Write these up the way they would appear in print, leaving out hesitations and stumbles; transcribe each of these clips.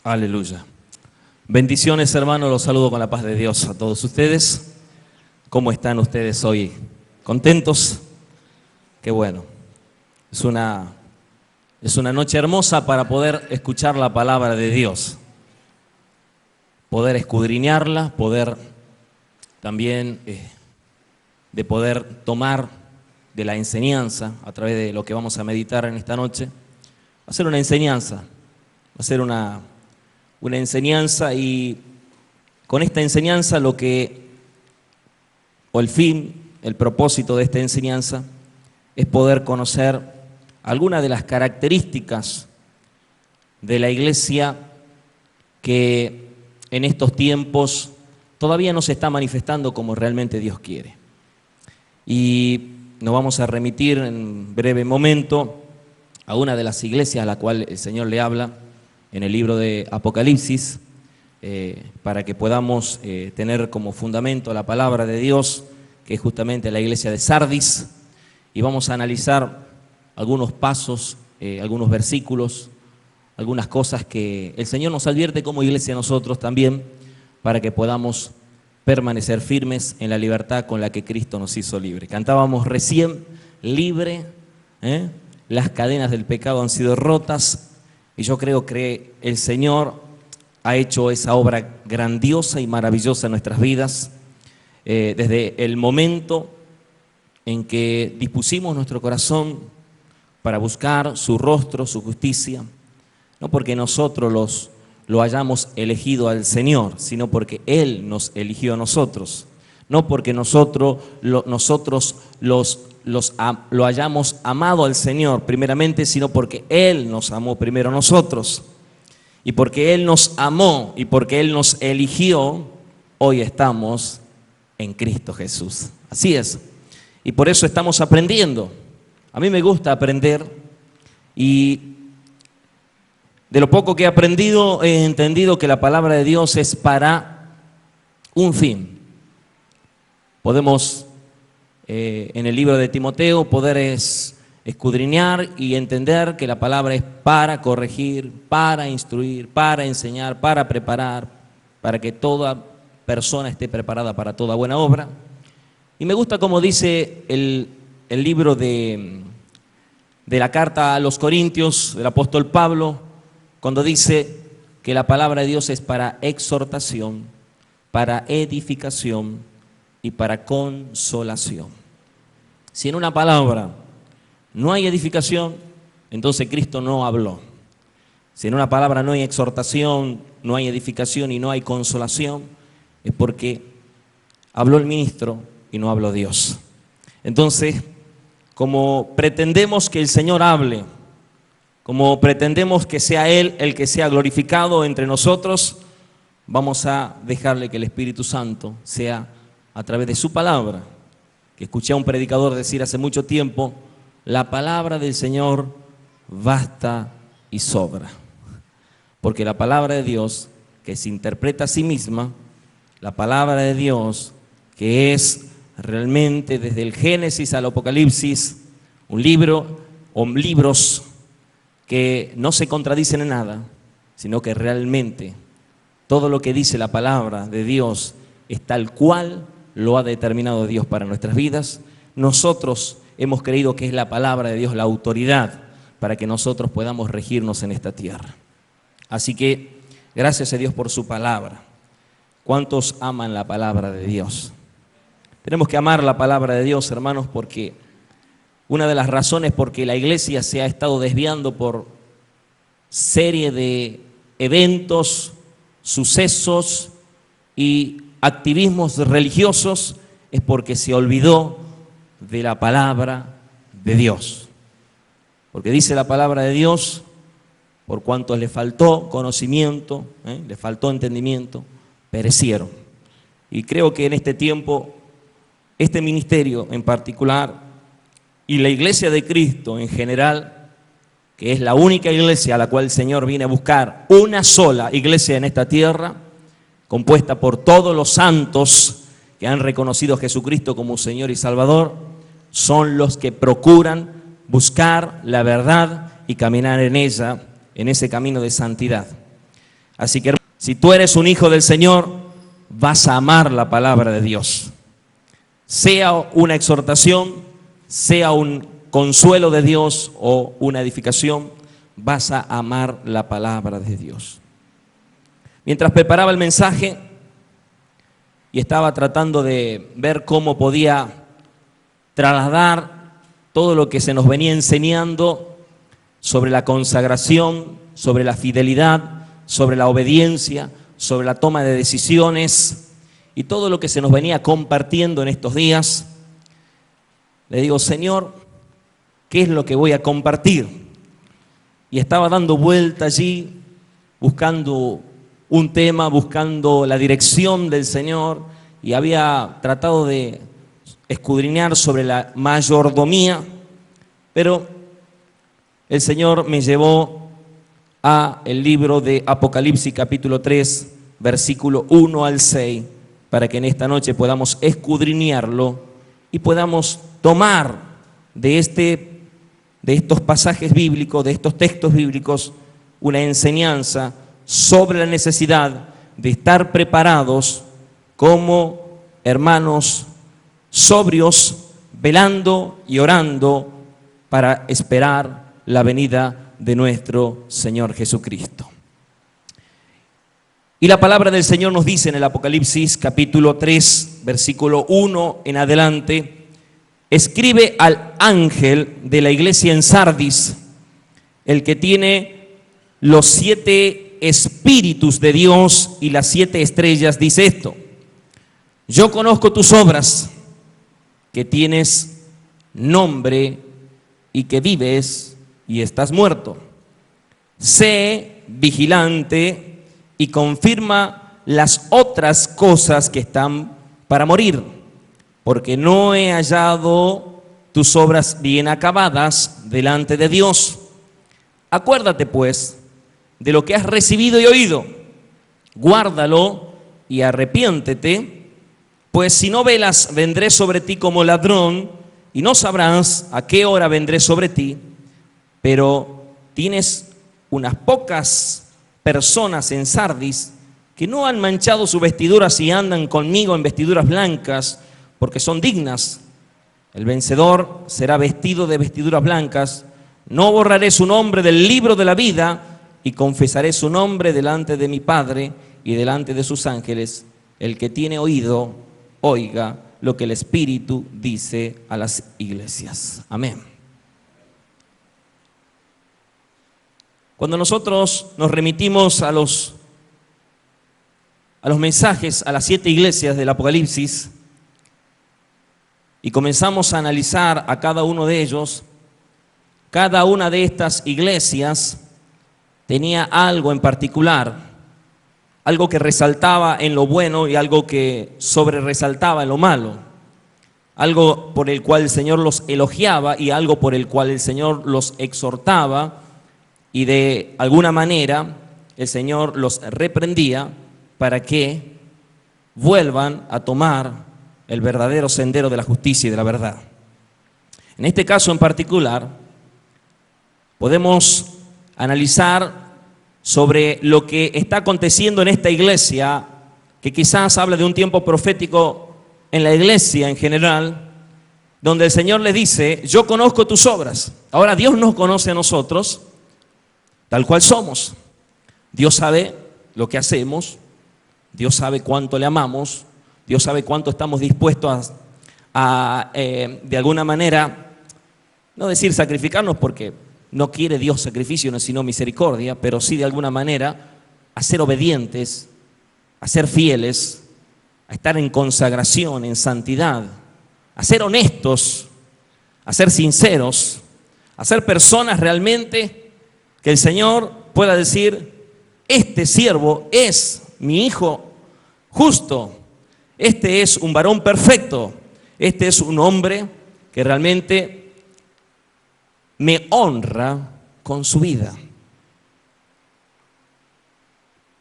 Aleluya. Bendiciones, hermanos, los saludo con la paz de Dios a todos ustedes. ¿Cómo están ustedes hoy? ¿Contentos? Qué bueno. Es una noche hermosa para poder escuchar la palabra de Dios, poder escudriñarla, poder también de poder tomar de la enseñanza a través de lo que vamos a meditar en esta noche. Va a ser una enseñanza, va a ser una enseñanza, y con esta enseñanza el fin, el propósito de esta enseñanza es poder conocer algunas de las características de la iglesia que en estos tiempos todavía no se está manifestando como realmente Dios quiere. Y nos vamos a remitir en breve momento a una de las iglesias a la cual el Señor le habla en el libro de Apocalipsis, para que podamos tener como fundamento la palabra de Dios, que es justamente la iglesia de Sardis, y vamos a analizar algunos pasos, algunos versículos, algunas cosas que el Señor nos advierte como iglesia a nosotros también, para que podamos permanecer firmes en la libertad con la que Cristo nos hizo libre. Cantábamos recién, libre, las cadenas del pecado han sido rotas, y yo creo que el Señor ha hecho esa obra grandiosa y maravillosa en nuestras vidas, desde el momento en que dispusimos nuestro corazón para buscar su rostro, su justicia, no porque nosotros lo hayamos elegido al Señor, sino porque Él nos eligió a nosotros, no porque nosotros lo hayamos amado al Señor primeramente, sino porque Él nos amó primero a nosotros. Y porque Él nos amó y porque Él nos eligió, hoy estamos en Cristo Jesús. Así es. Y por eso estamos aprendiendo. A mí me gusta aprender, y de lo poco que he aprendido he entendido que la palabra de Dios es para un fin. Podemos en el libro de Timoteo poder escudriñar y entender que la palabra es para corregir, para instruir, para enseñar, para preparar, para que toda persona esté preparada para toda buena obra. Y me gusta como dice el libro de la carta a los Corintios del apóstol Pablo, cuando dice que la palabra de Dios es para exhortación, para edificación y para consolación. Si en una palabra no hay edificación, entonces Cristo no habló. Si en una palabra no hay exhortación, no hay edificación y no hay consolación, es porque habló el ministro y no habló Dios. Entonces, como pretendemos que el Señor hable, como pretendemos que sea Él el que sea glorificado entre nosotros, vamos a dejarle que el Espíritu Santo sea a través de su palabra, que escuché a un predicador decir hace mucho tiempo: la palabra del Señor basta y sobra. Porque la palabra de Dios, que se interpreta a sí misma, la palabra de Dios, que es realmente desde el Génesis al Apocalipsis, un libro o libros que no se contradicen en nada, sino que realmente todo lo que dice la palabra de Dios es tal cual lo ha determinado Dios para nuestras vidas. Nosotros hemos creído que es la palabra de Dios la autoridad para que nosotros podamos regirnos en esta tierra. Así que gracias a Dios por su palabra. ¿Cuántos aman la palabra de Dios? Tenemos que amar la palabra de Dios, hermanos, porque una de las razones por que la iglesia se ha estado desviando por serie de eventos, sucesos y activismos religiosos es porque se olvidó de la palabra de Dios. Porque dice la palabra de Dios: por cuanto le faltó conocimiento, le faltó entendimiento, perecieron. Y creo que en este tiempo, este ministerio en particular y la iglesia de Cristo en general, que es la única iglesia a la cual el Señor viene a buscar, una sola iglesia en esta tierra, compuesta por todos los santos que han reconocido a Jesucristo como Señor y Salvador, son los que procuran buscar la verdad y caminar en ella, en ese camino de santidad. Así que, si tú eres un hijo del Señor, vas a amar la palabra de Dios. Sea una exhortación, sea un consuelo de Dios o una edificación, vas a amar la palabra de Dios. Mientras preparaba el mensaje y estaba tratando de ver cómo podía trasladar todo lo que se nos venía enseñando sobre la consagración, sobre la fidelidad, sobre la obediencia, sobre la toma de decisiones y todo lo que se nos venía compartiendo en estos días, le digo, Señor, ¿qué es lo que voy a compartir? Y estaba dando vuelta allí, buscando un tema, buscando la dirección del Señor, y había tratado de escudriñar sobre la mayordomía, pero el Señor me llevó a el libro de Apocalipsis capítulo 3, versículo 1 al 6, para que en esta noche podamos escudriñarlo y podamos tomar de estos pasajes bíblicos, de estos textos bíblicos, una enseñanza sobre la necesidad de estar preparados como hermanos sobrios, velando y orando para esperar la venida de nuestro Señor Jesucristo. Y la palabra del Señor nos dice en el Apocalipsis capítulo 3, versículo 1 en adelante: escribe al ángel de la iglesia en Sardis, el que tiene los 7 espíritus de Dios y las 7 estrellas, dice esto: yo conozco tus obras, que tienes nombre y que vives y estás muerto. Sé vigilante y confirma las otras cosas que están para morir, porque no he hallado tus obras bien acabadas delante de Dios. Acuérdate pues de lo que has recibido y oído, guárdalo y arrepiéntete, pues si no velas, vendré sobre ti como ladrón, y no sabrás a qué hora vendré sobre ti. Pero tienes unas pocas personas en Sardis que no han manchado sus vestiduras y andan conmigo en vestiduras blancas, porque son dignas. El vencedor será vestido de vestiduras blancas. No borraré su nombre del libro de la vida, y confesaré su nombre delante de mi Padre y delante de sus ángeles. El que tiene oído, oiga lo que el Espíritu dice a las iglesias. Amén. Cuando nosotros nos remitimos a los mensajes a las 7 iglesias del Apocalipsis y comenzamos a analizar a cada uno de ellos, cada una de estas iglesias tenía algo en particular, algo que resaltaba en lo bueno y algo que sobre resaltaba en lo malo, algo por el cual el Señor los elogiaba y algo por el cual el Señor los exhortaba, y de alguna manera el Señor los reprendía para que vuelvan a tomar el verdadero sendero de la justicia y de la verdad. En este caso en particular, podemos analizar sobre lo que está aconteciendo en esta iglesia, que quizás habla de un tiempo profético en la iglesia en general, donde el Señor le dice: yo conozco tus obras. Ahora Dios nos conoce a nosotros tal cual somos. Dios sabe lo que hacemos, Dios sabe cuánto le amamos, Dios sabe cuánto estamos dispuestos a de alguna manera, no decir sacrificarnos, porque no quiere Dios sacrificio sino misericordia, pero sí de alguna manera a ser obedientes, a ser fieles, a estar en consagración, en santidad, a ser honestos, a ser sinceros, a ser personas realmente que el Señor pueda decir: este siervo es mi hijo justo, este es un varón perfecto, este es un hombre que realmente me honra con su vida.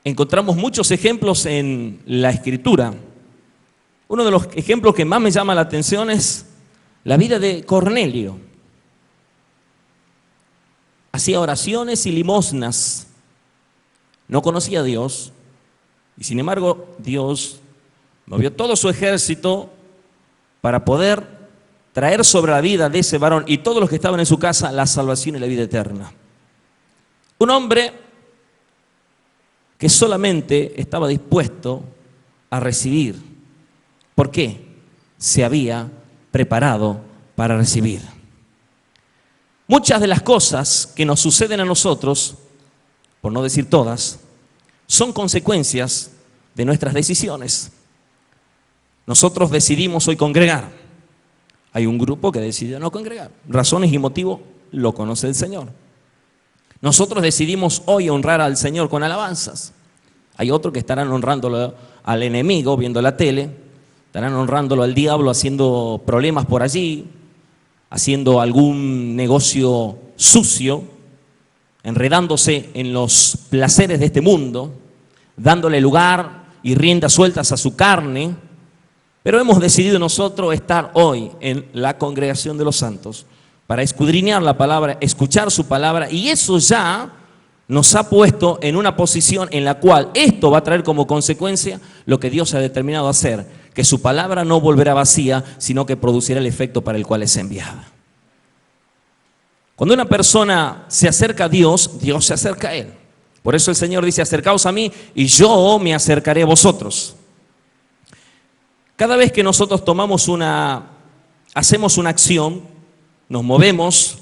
Encontramos muchos ejemplos en la Escritura. Uno de los ejemplos que más me llama la atención es la vida de Cornelio. Hacía oraciones y limosnas. no conocía a Dios, y sin embargo Dios movió todo su ejército para poder traer sobre la vida de ese varón y todos los que estaban en su casa la salvación y la vida eterna. Un hombre que solamente estaba dispuesto a recibir. ¿Por qué? Se había preparado para recibir. Muchas de las cosas que nos suceden a nosotros, por no decir todas, son consecuencias de nuestras decisiones. Nosotros decidimos hoy congregar. Hay un grupo que decidió no congregar. Razones y motivos lo conoce el Señor. Nosotros decidimos hoy honrar al Señor con alabanzas. Hay otros que estarán honrándolo al enemigo viendo la tele, estarán honrándolo al diablo haciendo problemas por allí, haciendo algún negocio sucio, enredándose en los placeres de este mundo, dándole lugar y riendas sueltas a su carne. Pero hemos decidido nosotros estar hoy en la congregación de los santos para escudriñar la palabra, escuchar su palabra, y eso ya nos ha puesto en una posición en la cual esto va a traer como consecuencia lo que Dios ha determinado hacer, que su palabra no volverá vacía, sino que producirá el efecto para el cual es enviada. Cuando una persona se acerca a Dios, Dios se acerca a él. Por eso el Señor dice: acercaos a mí y yo me acercaré a vosotros. Cada vez que nosotros hacemos una acción, nos movemos,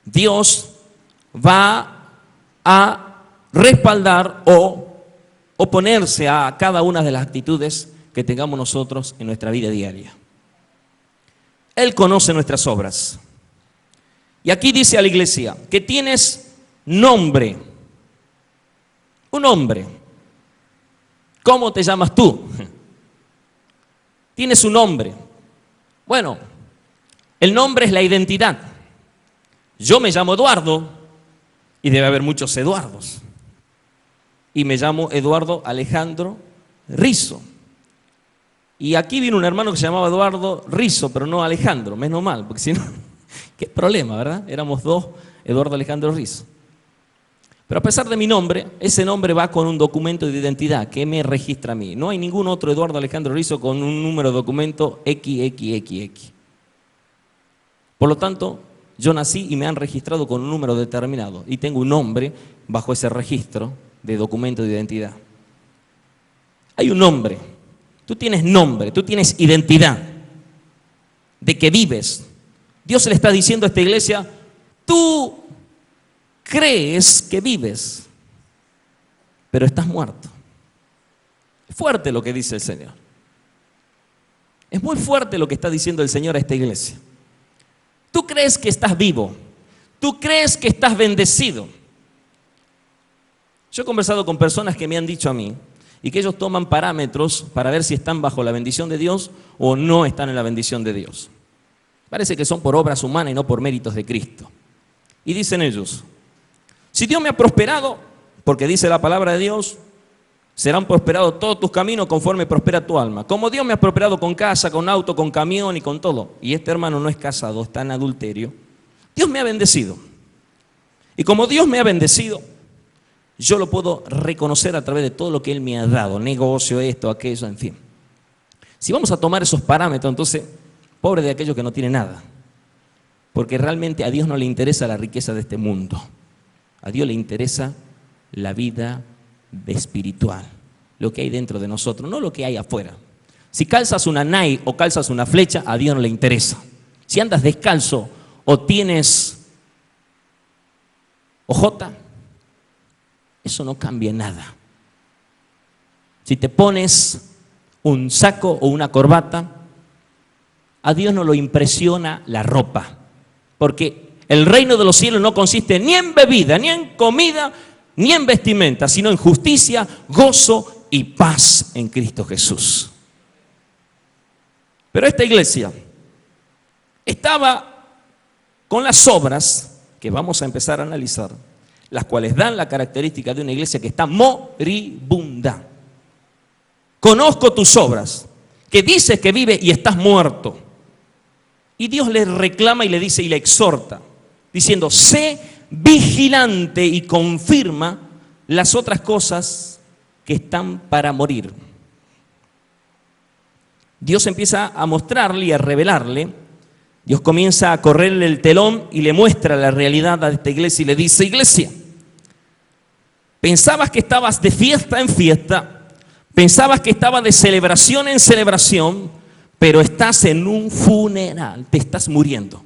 Dios va a respaldar o oponerse a cada una de las actitudes que tengamos nosotros en nuestra vida diaria. Él conoce nuestras obras. Y aquí dice a la iglesia que tienes nombre. Un nombre. ¿Cómo te llamas tú? Tienes un nombre. Bueno, el nombre es la identidad. Yo me llamo Eduardo y debe haber muchos Eduardos. Y me llamo Eduardo Alejandro Rizo. Y aquí vino un hermano que se llamaba Eduardo Rizo, pero no Alejandro, menos mal, porque si no, qué problema, ¿verdad? Éramos dos Eduardo Alejandro Rizo. Pero a pesar de mi nombre, ese nombre va con un documento de identidad que me registra a mí. No hay ningún otro Eduardo Alejandro Rizo con un número de documento XXXX. Por lo tanto, yo nací y me han registrado con un número determinado y tengo un nombre bajo ese registro de documento de identidad. Hay un nombre. Tú tienes nombre, tú tienes identidad de que vives. Dios le está diciendo a esta iglesia: tú crees que vives, pero estás muerto. Es fuerte lo que dice el Señor. Es muy fuerte lo que está diciendo el Señor a esta iglesia. Tú crees que estás vivo, tú crees que estás bendecido. Yo he conversado con personas que me han dicho a mí y que ellos toman parámetros para ver si están bajo la bendición de Dios o no están en la bendición de Dios. Parece que son por obras humanas y no por méritos de Cristo. Y dicen ellos: si Dios me ha prosperado, porque dice la palabra de Dios, serán prosperados todos tus caminos conforme prospera tu alma. Como Dios me ha prosperado con casa, con auto, con camión y con todo. Y este hermano no es casado, está en adulterio. Dios me ha bendecido. Y como Dios me ha bendecido, yo lo puedo reconocer a través de todo lo que Él me ha dado. Negocio, esto, aquello, en fin. Si vamos a tomar esos parámetros, entonces, pobre de aquellos que no tienen nada. Porque realmente a Dios no le interesa la riqueza de este mundo. A Dios le interesa la vida espiritual, lo que hay dentro de nosotros, no lo que hay afuera. Si calzas una Nike o calzas una flecha, a Dios no le interesa. Si andas descalzo o tienes ojota, eso no cambia nada. Si te pones un saco o una corbata, a Dios no lo impresiona la ropa, porque el reino de los cielos no consiste ni en bebida, ni en comida, ni en vestimenta, sino en justicia, gozo y paz en Cristo Jesús. Pero esta iglesia estaba con las obras que vamos a empezar a analizar, las cuales dan la característica de una iglesia que está moribunda. Conozco tus obras, que dices que vives y estás muerto. Y Dios le reclama y le dice y le exhorta, diciendo: sé vigilante y confirma las otras cosas que están para morir. Dios empieza a mostrarle y a revelarle. Dios comienza a correrle el telón y le muestra la realidad a esta iglesia y le dice: iglesia, pensabas que estabas de fiesta en fiesta, pensabas que estabas de celebración en celebración, pero estás en un funeral, te estás muriendo.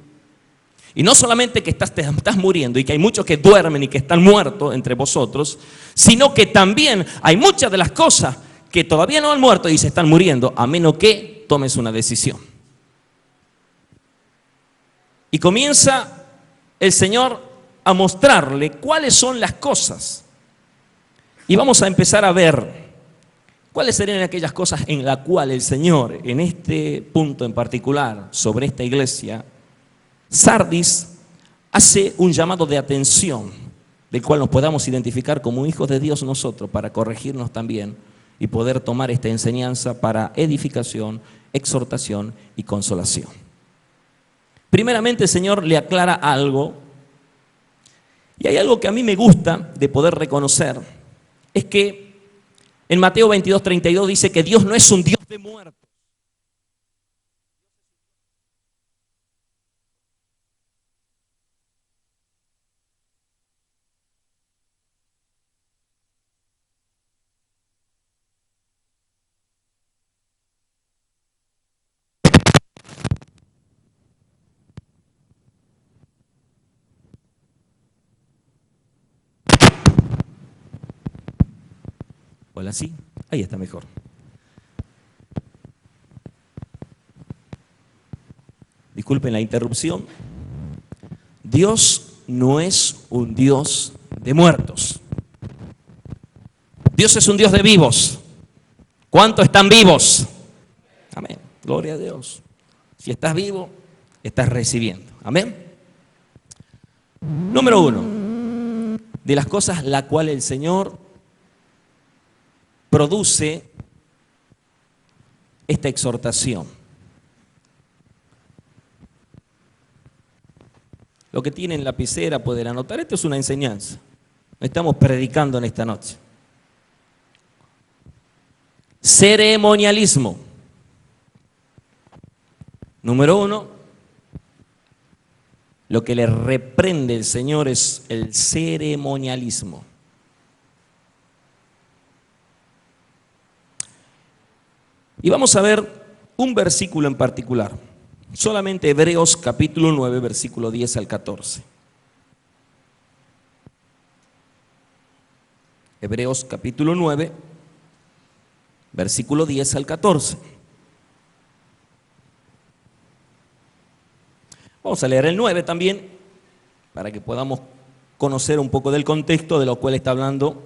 Y no solamente que te estás muriendo y que hay muchos que duermen y que están muertos entre vosotros, sino que también hay muchas de las cosas que todavía no han muerto y se están muriendo, a menos que tomes una decisión. Y comienza el Señor a mostrarle cuáles son las cosas. Y vamos a empezar a ver cuáles serían aquellas cosas en las cuales el Señor, en este punto en particular, sobre esta iglesia, Sardis, hace un llamado de atención, del cual nos podamos identificar como hijos de Dios nosotros, para corregirnos también y poder tomar esta enseñanza para edificación, exhortación y consolación. Primeramente el Señor le aclara algo, y hay algo que a mí me gusta de poder reconocer, es que en Mateo 22:32 dice que Dios no es un Dios de muertos. Hola, sí, ahí está mejor. Disculpen la interrupción. Dios no es un Dios de muertos. Dios es un Dios de vivos. ¿Cuántos están vivos? Amén. Gloria a Dios. Si estás vivo, estás recibiendo. Amén. Número 1. De las cosas la cual el Señor produce esta exhortación. Lo que tienen lapicera pueden anotar. Esto es una enseñanza. Estamos predicando en esta noche. Ceremonialismo. Número 1. Lo que le reprende el Señor es el ceremonialismo. Y vamos a ver un versículo en particular, solamente Hebreos capítulo 9, versículo 10 al 14. Hebreos capítulo 9, versículo 10 al 14. Vamos a leer el 9 también, para que podamos conocer un poco del contexto de lo cual está hablando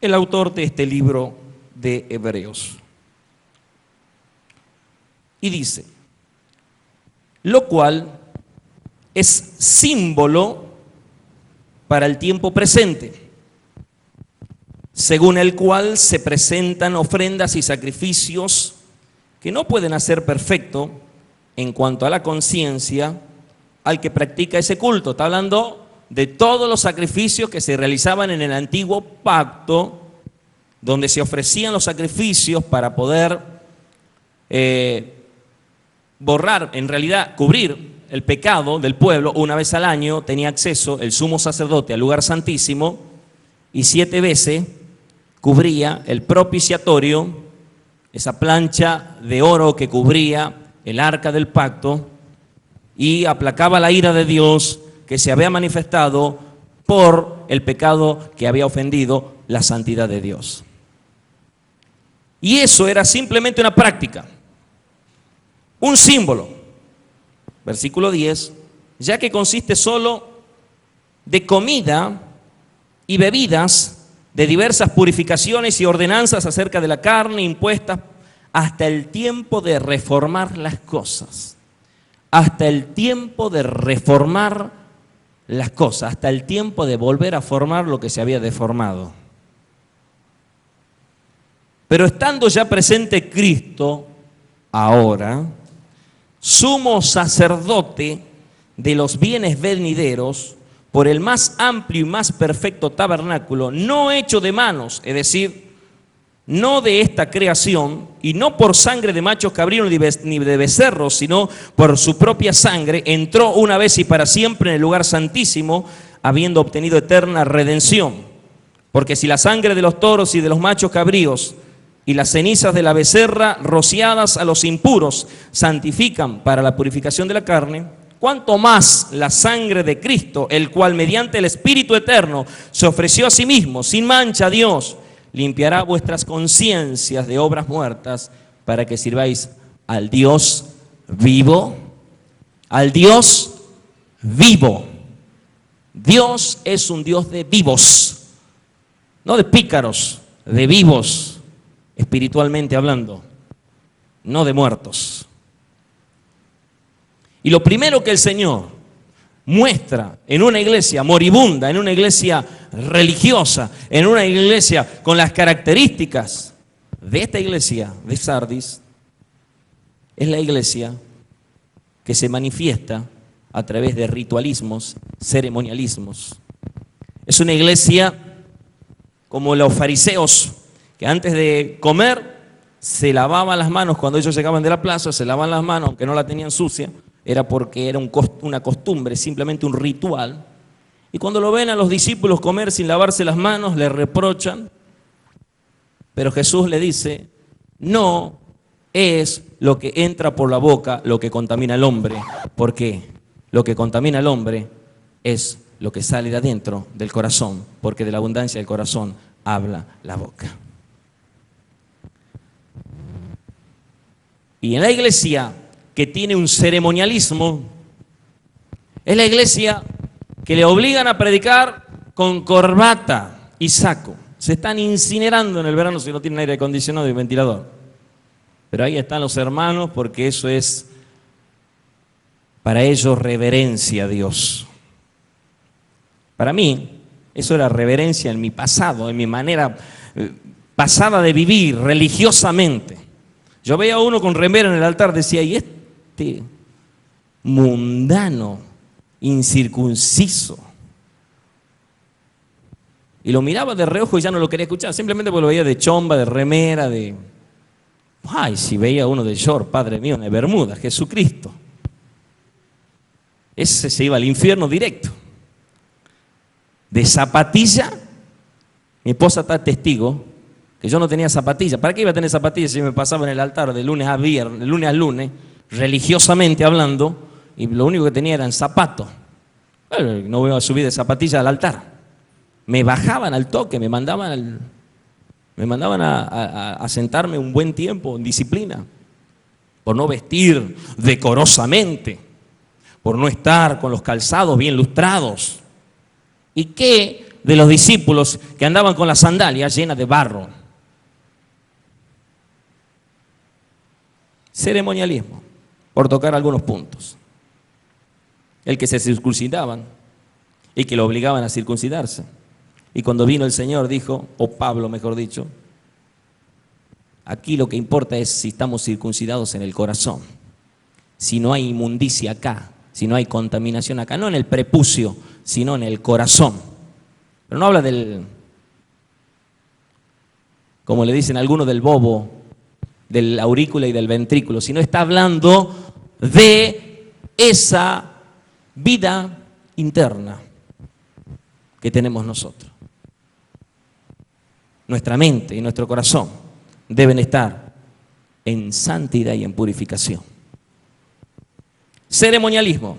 el autor de este libro de Hebreos. Y dice, lo cual es símbolo para el tiempo presente, según el cual se presentan ofrendas y sacrificios que no pueden hacer perfecto en cuanto a la conciencia al que practica ese culto. Está hablando de todos los sacrificios que se realizaban en el antiguo pacto, donde se ofrecían los sacrificios para poder borrar, en realidad cubrir el pecado del pueblo. Una vez al año tenía acceso el sumo sacerdote al lugar santísimo y 7 veces cubría el propiciatorio, esa plancha de oro que cubría el arca del pacto y aplacaba la ira de Dios que se había manifestado por el pecado que había ofendido la santidad de Dios. Y eso era simplemente una práctica, un símbolo. Versículo 10, ya que consiste solo de comida y bebidas, de diversas purificaciones y ordenanzas acerca de la carne impuestas hasta el tiempo de reformar las cosas. Hasta el tiempo de reformar las cosas, hasta el tiempo de volver a formar lo que se había deformado. Pero estando ya presente Cristo, ahora, sumo sacerdote de los bienes venideros, por el más amplio y más perfecto tabernáculo, no hecho de manos, es decir, no de esta creación, y no por sangre de machos cabríos ni de becerros, sino por su propia sangre, entró una vez y para siempre en el lugar santísimo, habiendo obtenido eterna redención. Porque si la sangre de los toros y de los machos cabríos y las cenizas de la becerra rociadas a los impuros santifican para la purificación de la carne, cuánto más la sangre de Cristo, el cual mediante el Espíritu eterno se ofreció a sí mismo, sin mancha a Dios, limpiará vuestras conciencias de obras muertas para que sirváis al Dios vivo. Al Dios vivo. Dios es un Dios de vivos, no de pícaros, de vivos, espiritualmente hablando, no de muertos. Y lo primero que el Señor muestra en una iglesia moribunda, en una iglesia religiosa, en una iglesia con las características de esta iglesia de Sardis, es la iglesia que se manifiesta a través de ritualismos, ceremonialismos. Es una iglesia como los fariseos, que antes de comer se lavaban las manos. Cuando ellos llegaban de la plaza, se lavaban las manos, aunque no la tenían sucia, era porque era una costumbre, simplemente un ritual. Y cuando lo ven a los discípulos comer sin lavarse las manos, le reprochan. Pero Jesús le dice, no es lo que entra por la boca lo que contamina al hombre. ¿Por qué? Lo que contamina al hombre es lo que sale de adentro del corazón, porque de la abundancia del corazón habla la boca. Y en la iglesia que tiene un ceremonialismo, es la iglesia que le obligan a predicar con corbata y saco. Se están incinerando en el verano si no tienen aire acondicionado y ventilador. Pero ahí están los hermanos porque eso es para ellos reverencia a Dios. Para mí, eso era reverencia en mi pasado, en mi manera pasada de vivir religiosamente. Yo veía a uno con remera en el altar, decía, ¿y este mundano, incircunciso? Y lo miraba de reojo y ya no lo quería escuchar, simplemente porque lo veía de chomba, de remera, de... Ay, si veía uno de short, Padre mío, de Bermuda, Jesucristo. Ese se iba al infierno directo. De zapatilla, mi esposa está testigo, que yo no tenía zapatillas. ¿Para qué iba a tener zapatillas si me pasaba en el altar de lunes a viernes, de lunes a lunes, religiosamente hablando, y lo único que tenía eran zapatos? Bueno, no voy a subir de zapatillas al altar. Me bajaban al toque, me mandaban a sentarme un buen tiempo en disciplina, por no vestir decorosamente, por no estar con los calzados bien lustrados. ¿Y qué de los discípulos que andaban con las sandalias llenas de barro? Ceremonialismo, por tocar algunos puntos. El que se circuncidaban y que lo obligaban a circuncidarse. Y cuando vino el Señor dijo, o Pablo mejor dicho, aquí lo que importa es si estamos circuncidados en el corazón, si no hay inmundicia acá, si no hay contaminación acá, no en el prepucio, sino en el corazón. Pero no habla del, como le dicen algunos, del bobo, del aurícula y del ventrículo, sino está hablando de esa vida interna que tenemos nosotros. Nuestra mente y nuestro corazón deben estar en santidad y en purificación. Ceremonialismo.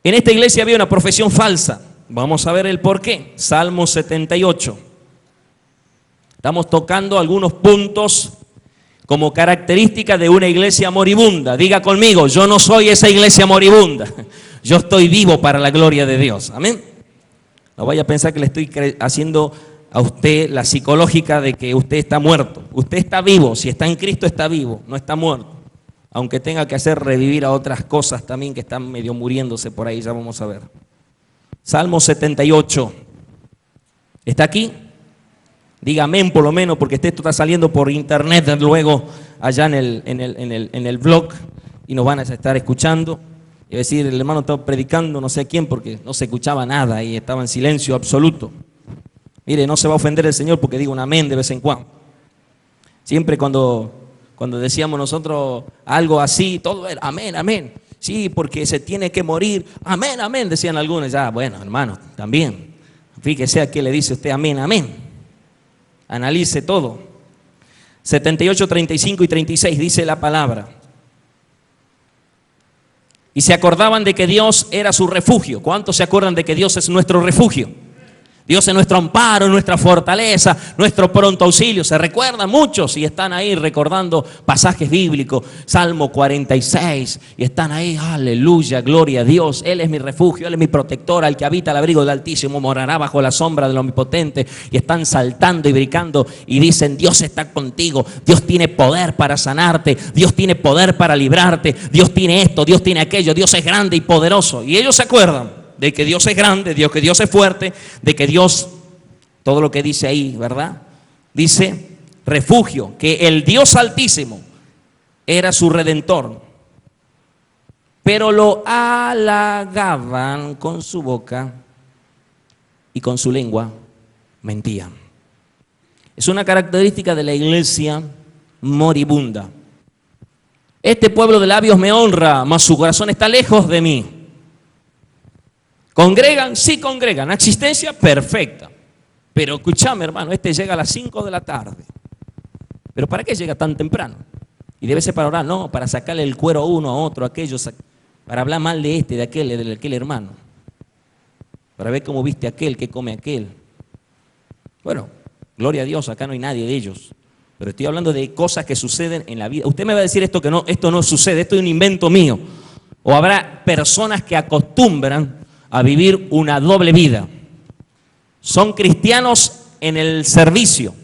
En esta iglesia había una profesión falsa. Vamos a ver el por qué. Salmo 78. Estamos tocando algunos puntos como característica de una iglesia moribunda. Diga conmigo, yo no soy esa iglesia moribunda. Yo estoy vivo para la gloria de Dios. Amén. No vaya a pensar que le estoy haciendo a usted la psicológica de que usted está muerto. Usted está vivo. Si está en Cristo está vivo, no está muerto. Aunque tenga que hacer revivir a otras cosas también que están medio muriéndose por ahí, ya vamos a ver. Salmo 78. ¿Está aquí? Diga amén por lo menos, porque esto está saliendo por internet luego allá en el blog y nos van a estar escuchando. Es decir, el hermano estaba predicando no sé a quién porque no se escuchaba nada y estaba en silencio absoluto. Mire, no se va a ofender el Señor porque digo un amén de vez en cuando. Siempre cuando decíamos nosotros algo así, todo era amén, amén. Sí, porque se tiene que morir. Amén, amén, decían algunos. Ya, bueno, hermano, también. Fíjese a qué le dice usted amén, amén. Analice todo. 78, 35 y 36 dice la palabra. Y se acordaban de que Dios era su refugio. ¿Cuántos se acuerdan de que Dios es nuestro refugio? Dios es nuestro amparo, nuestra fortaleza, nuestro pronto auxilio. Se recuerdan muchos y están ahí recordando pasajes bíblicos. Salmo 46 y están ahí, aleluya, gloria a Dios. Él es mi refugio, Él es mi protector, al que habita al abrigo del Altísimo morará bajo la sombra del Omnipotente. Y están saltando y brincando y dicen, Dios está contigo, Dios tiene poder para sanarte, Dios tiene poder para librarte, Dios tiene esto, Dios tiene aquello, Dios es grande y poderoso. Y ellos se acuerdan de que Dios es grande, de que Dios es fuerte, de que Dios, todo lo que dice ahí, ¿verdad? Dice refugio, que el Dios Altísimo era su redentor, pero lo halagaban con su boca y con su lengua mentían. Es una característica de la iglesia moribunda. Este pueblo de labios me honra, mas su corazón está lejos de mí. ¿Congregan? Sí congregan. Existencia perfecta. Pero escúchame, hermano, este llega a las 5 de la tarde. ¿Pero para qué llega tan temprano? Y debe ser para orar, no, para sacarle el cuero a uno, a otro, a aquellos, para hablar mal de este, de aquel hermano. Para ver cómo viste aquel, qué come aquel. Bueno, gloria a Dios, acá no hay nadie de ellos. Pero estoy hablando de cosas que suceden en la vida. Usted me va a decir esto que no, esto no sucede, esto es un invento mío. O habrá personas que acostumbran a vivir una doble vida. Son cristianos en el servicio,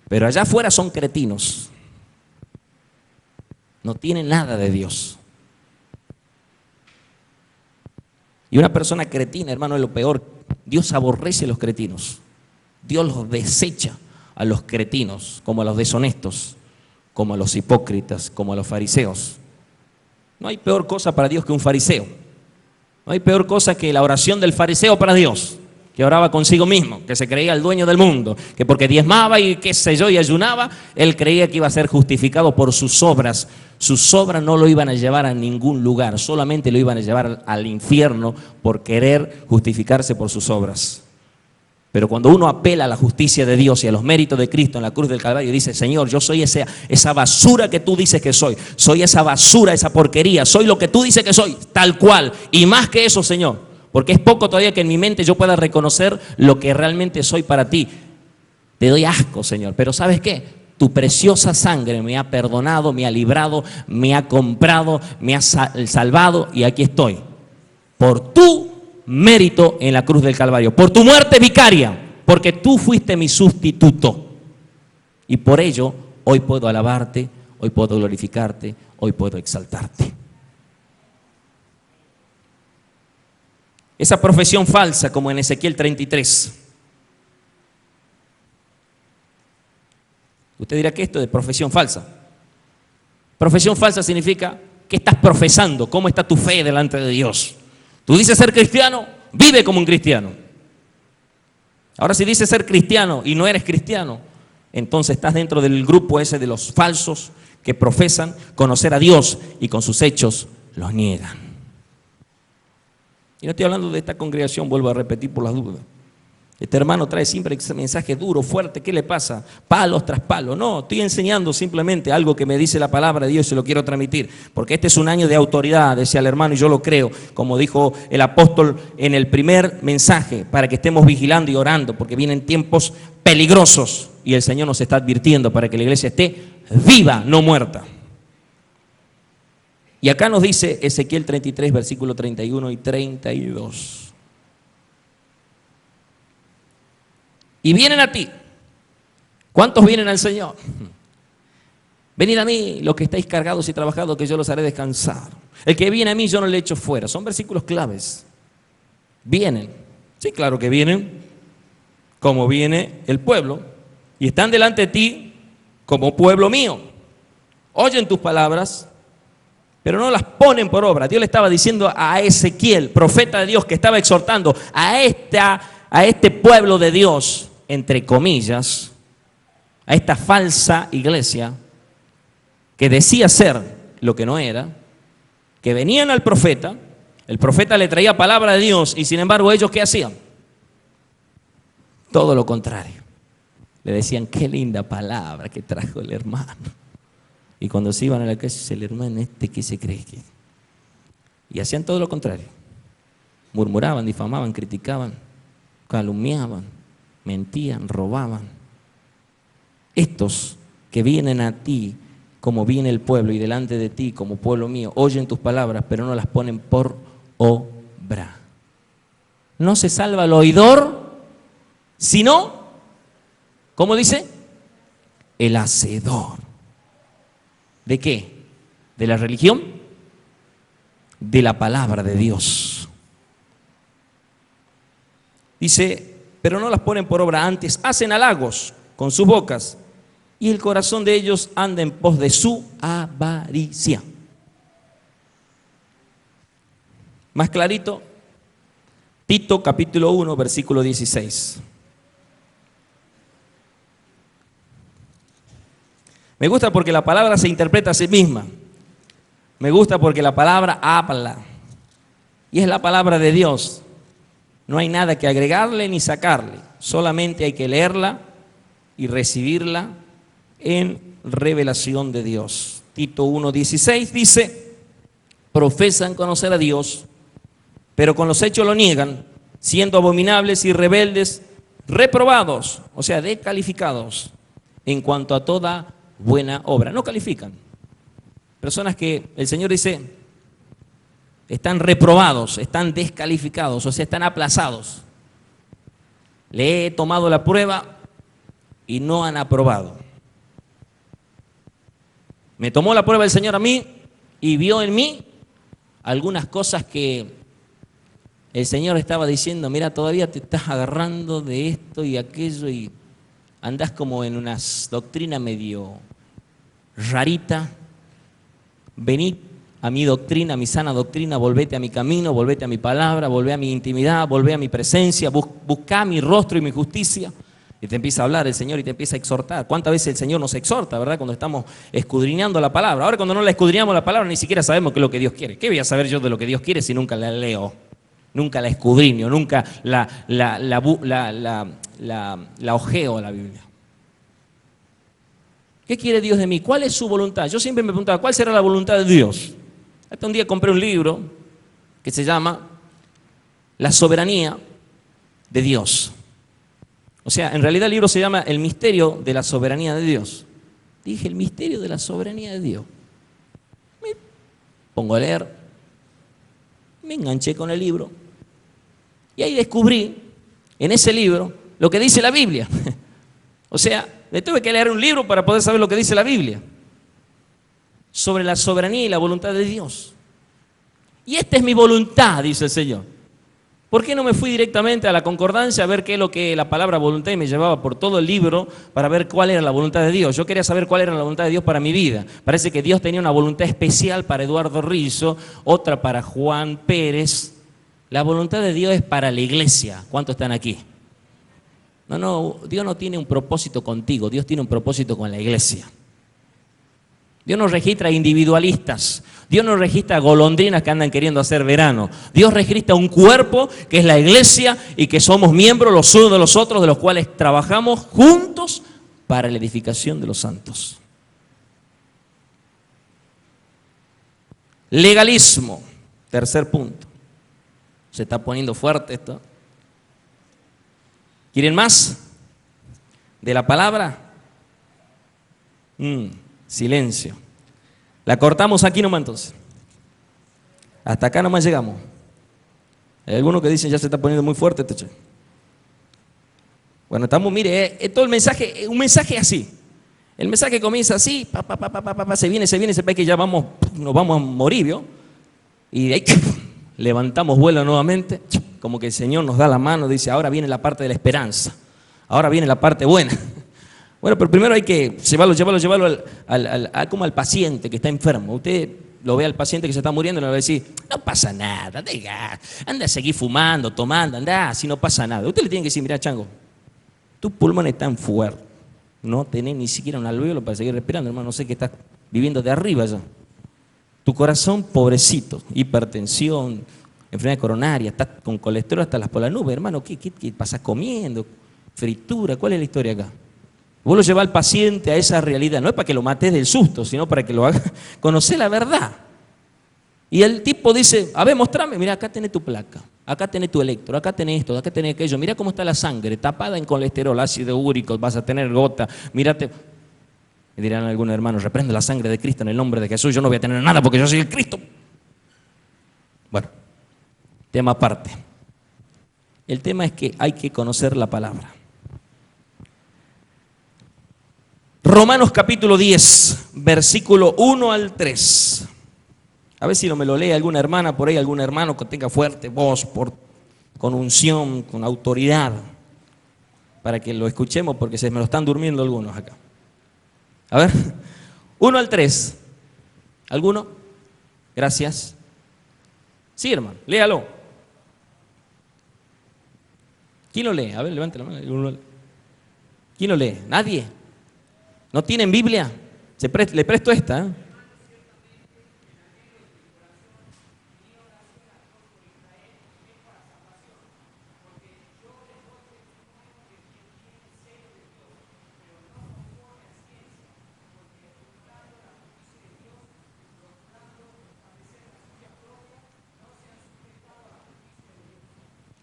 pero allá afuera son cretinos. No tienen nada de Dios. Y una persona cretina, hermano, es lo peor. Dios aborrece a los cretinos. Dios los desecha a los cretinos, como a los deshonestos, como a los hipócritas, como a los fariseos. No hay peor cosa para Dios que un fariseo. No hay peor cosa que la oración del fariseo para Dios, que oraba consigo mismo, que se creía el dueño del mundo, que porque diezmaba y qué sé yo y ayunaba, él creía que iba a ser justificado por sus obras. Sus obras no lo iban a llevar a ningún lugar, solamente lo iban a llevar al infierno por querer justificarse por sus obras. Pero cuando uno apela a la justicia de Dios y a los méritos de Cristo en la cruz del Calvario y dice, Señor, yo soy esa basura que tú dices que soy esa basura, esa porquería, soy lo que tú dices que soy, tal cual, y más que eso, Señor, porque es poco todavía que en mi mente yo pueda reconocer lo que realmente soy para ti. Te doy asco, Señor, pero ¿sabes qué? Tu preciosa sangre me ha perdonado, me ha librado, me ha comprado, me ha salvado y aquí estoy, por tu mérito en la cruz del Calvario, por tu muerte vicaria, porque tú fuiste mi sustituto. Y por ello, hoy puedo alabarte, hoy puedo glorificarte, hoy puedo exaltarte. Esa profesión falsa, como en Ezequiel 33. Usted dirá que esto es profesión falsa. Profesión falsa significa que estás profesando, cómo está tu fe delante de Dios. Tú dices ser cristiano, vive como un cristiano. Ahora si dices ser cristiano y no eres cristiano, entonces estás dentro del grupo ese de los falsos que profesan conocer a Dios y con sus hechos los niegan. Y no estoy hablando de esta congregación, vuelvo a repetir por las dudas. Este hermano trae siempre ese mensaje duro, fuerte, ¿qué le pasa? Palos tras palos. No, estoy enseñando simplemente algo que me dice la palabra de Dios y se lo quiero transmitir. Porque este es un año de autoridad, decía el hermano, y yo lo creo, como dijo el apóstol en el primer mensaje, para que estemos vigilando y orando, porque vienen tiempos peligrosos y el Señor nos está advirtiendo para que la iglesia esté viva, no muerta. Y acá nos dice Ezequiel 33, versículo 31 y 32. Y vienen a ti. ¿Cuántos vienen al Señor? Venid a mí, los que estáis cargados y trabajados, que yo los haré descansar. El que viene a mí, yo no le echo fuera. Son versículos claves. Vienen. Sí, claro que vienen, como viene el pueblo. Y están delante de ti como pueblo mío. Oyen tus palabras, pero no las ponen por obra. Dios le estaba diciendo a Ezequiel, profeta de Dios, que estaba exhortando a este pueblo de Dios, entre comillas, a esta falsa iglesia que decía ser lo que no era, que venían al profeta, el profeta le traía palabra de Dios y sin embargo ellos ¿qué hacían? Todo lo contrario. Le decían, qué linda palabra que trajo el hermano. Y cuando se iban a la casa, dice el hermano ¿qué se cree que? Y hacían todo lo contrario. Murmuraban, difamaban, criticaban, calumniaban, mentían, robaban. Estos que vienen a ti como viene el pueblo y delante de ti como pueblo mío, oyen tus palabras, pero no las ponen por obra. No se salva el oidor, sino, ¿cómo dice? El hacedor. ¿De qué? ¿De la religión? De la palabra de Dios. Dice, pero no las ponen por obra, antes hacen halagos con sus bocas y el corazón de ellos anda en pos de su avaricia. Más clarito, Tito capítulo 1, versículo 16. Me gusta porque la palabra se interpreta a sí misma. Me gusta porque la palabra habla. Y es la palabra de Dios. No hay nada que agregarle ni sacarle. Solamente hay que leerla y recibirla en revelación de Dios. Tito 1:16 dice, profesan conocer a Dios, pero con los hechos lo niegan, siendo abominables y rebeldes, reprobados, o sea, descalificados en cuanto a toda buena obra. No califican. Personas que el Señor dice están reprobados, están descalificados, o sea, están aplazados. Le he tomado la prueba y no han aprobado. Me tomó la prueba el Señor a mí y vio en mí algunas cosas que el Señor estaba diciendo, mira, todavía te estás agarrando de esto y aquello y andás como en una doctrina medio rarita. Venid a mi doctrina, a mi sana doctrina, volvete a mi camino, volvete a mi palabra, volvé a mi intimidad, volvé a mi presencia, buscá mi rostro y mi justicia. Y te empieza a hablar el Señor y te empieza a exhortar. ¿Cuántas veces el Señor nos exhorta, verdad? Cuando estamos escudriñando la palabra. Ahora cuando no la escudriñamos la palabra ni siquiera sabemos qué es lo que Dios quiere. ¿Qué voy a saber yo de lo que Dios quiere si nunca la leo? Nunca la escudriño, nunca la ojeo a la Biblia. ¿Qué quiere Dios de mí? ¿Cuál es su voluntad? Yo siempre me preguntaba, ¿cuál será la voluntad de Dios? Hasta un día compré un libro que se llama La soberanía de Dios. O sea, en realidad el libro se llama El misterio de la soberanía de Dios. Dije, el misterio de la soberanía de Dios. Me pongo a leer, me enganché con el libro y ahí descubrí en ese libro lo que dice la Biblia. O sea, le tuve que leer un libro para poder saber lo que dice la Biblia sobre la soberanía y la voluntad de Dios. Y esta es mi voluntad, dice el Señor. ¿Por qué no me fui directamente a la concordancia a ver qué es lo que la palabra voluntad y me llevaba por todo el libro para ver cuál era la voluntad de Dios? Yo quería saber cuál era la voluntad de Dios para mi vida. Parece que Dios tenía una voluntad especial para Eduardo Rizzo, otra para Juan Pérez. La voluntad de Dios es para la iglesia. ¿Cuántos están aquí? No, Dios no tiene un propósito contigo, Dios tiene un propósito con la iglesia. Dios no registra individualistas, Dios no registra golondrinas que andan queriendo hacer verano. Dios registra un cuerpo que es la iglesia y que somos miembros los unos de los otros, de los cuales trabajamos juntos para la edificación de los santos. Legalismo, tercer punto. Se está poniendo fuerte esto. ¿Quieren más de la palabra? Silencio. La cortamos aquí nomás entonces. Hasta acá nomás llegamos. Hay algunos que dicen ya se está poniendo muy fuerte este che. Bueno, estamos, mire, todo el mensaje, un mensaje así. El mensaje comienza así, se viene, se ve que ya nos vamos a morir, ¿vio? Y de ahí levantamos vuelo nuevamente, como que el Señor nos da la mano, dice, ahora viene la parte de la esperanza, ahora viene la parte buena. Bueno, pero primero hay que llevarlo como al paciente que está enfermo. Usted lo ve al paciente que se está muriendo y le va a decir, no pasa nada, anda a seguir fumando, tomando, anda, si no pasa nada. Usted le tiene que decir, mira, chango, tus pulmones están fuertes, no tenés ni siquiera un alvéolo para seguir respirando, hermano, no sé qué estás viviendo de arriba ya. Tu corazón, pobrecito, hipertensión, enfermedad coronaria, estás con colesterol hasta las por las nubes, hermano, ¿qué pasás comiendo? Fritura, ¿cuál es la historia acá? Vos lo llevás al paciente a esa realidad, no es para que lo mates del susto, sino para que lo haga conocer la verdad. Y el tipo dice, a ver, mostrame, mira, acá tenés tu placa, acá tenés tu electro, acá tenés esto, acá tenés aquello, mira cómo está la sangre, tapada en colesterol, ácido úrico, vas a tener gota, mírate. Me dirán algunos hermanos, reprende la sangre de Cristo en el nombre de Jesús, yo no voy a tener nada porque yo soy el Cristo. Bueno, tema aparte. El tema es que hay que conocer la palabra. Romanos capítulo 10, versículo 1 al 3. A ver si me lo lee alguna hermana por ahí, algún hermano que tenga fuerte voz, con unción, con autoridad, para que lo escuchemos porque se me lo están durmiendo algunos acá. A ver, 1 al 3. ¿Alguno? Gracias. Sí, hermano, léalo. ¿Quién lo lee? A ver, levante la mano. ¿Quién lo lee? ¿Nadie? ¿No tienen Biblia? Le presto esta. ¿Eh?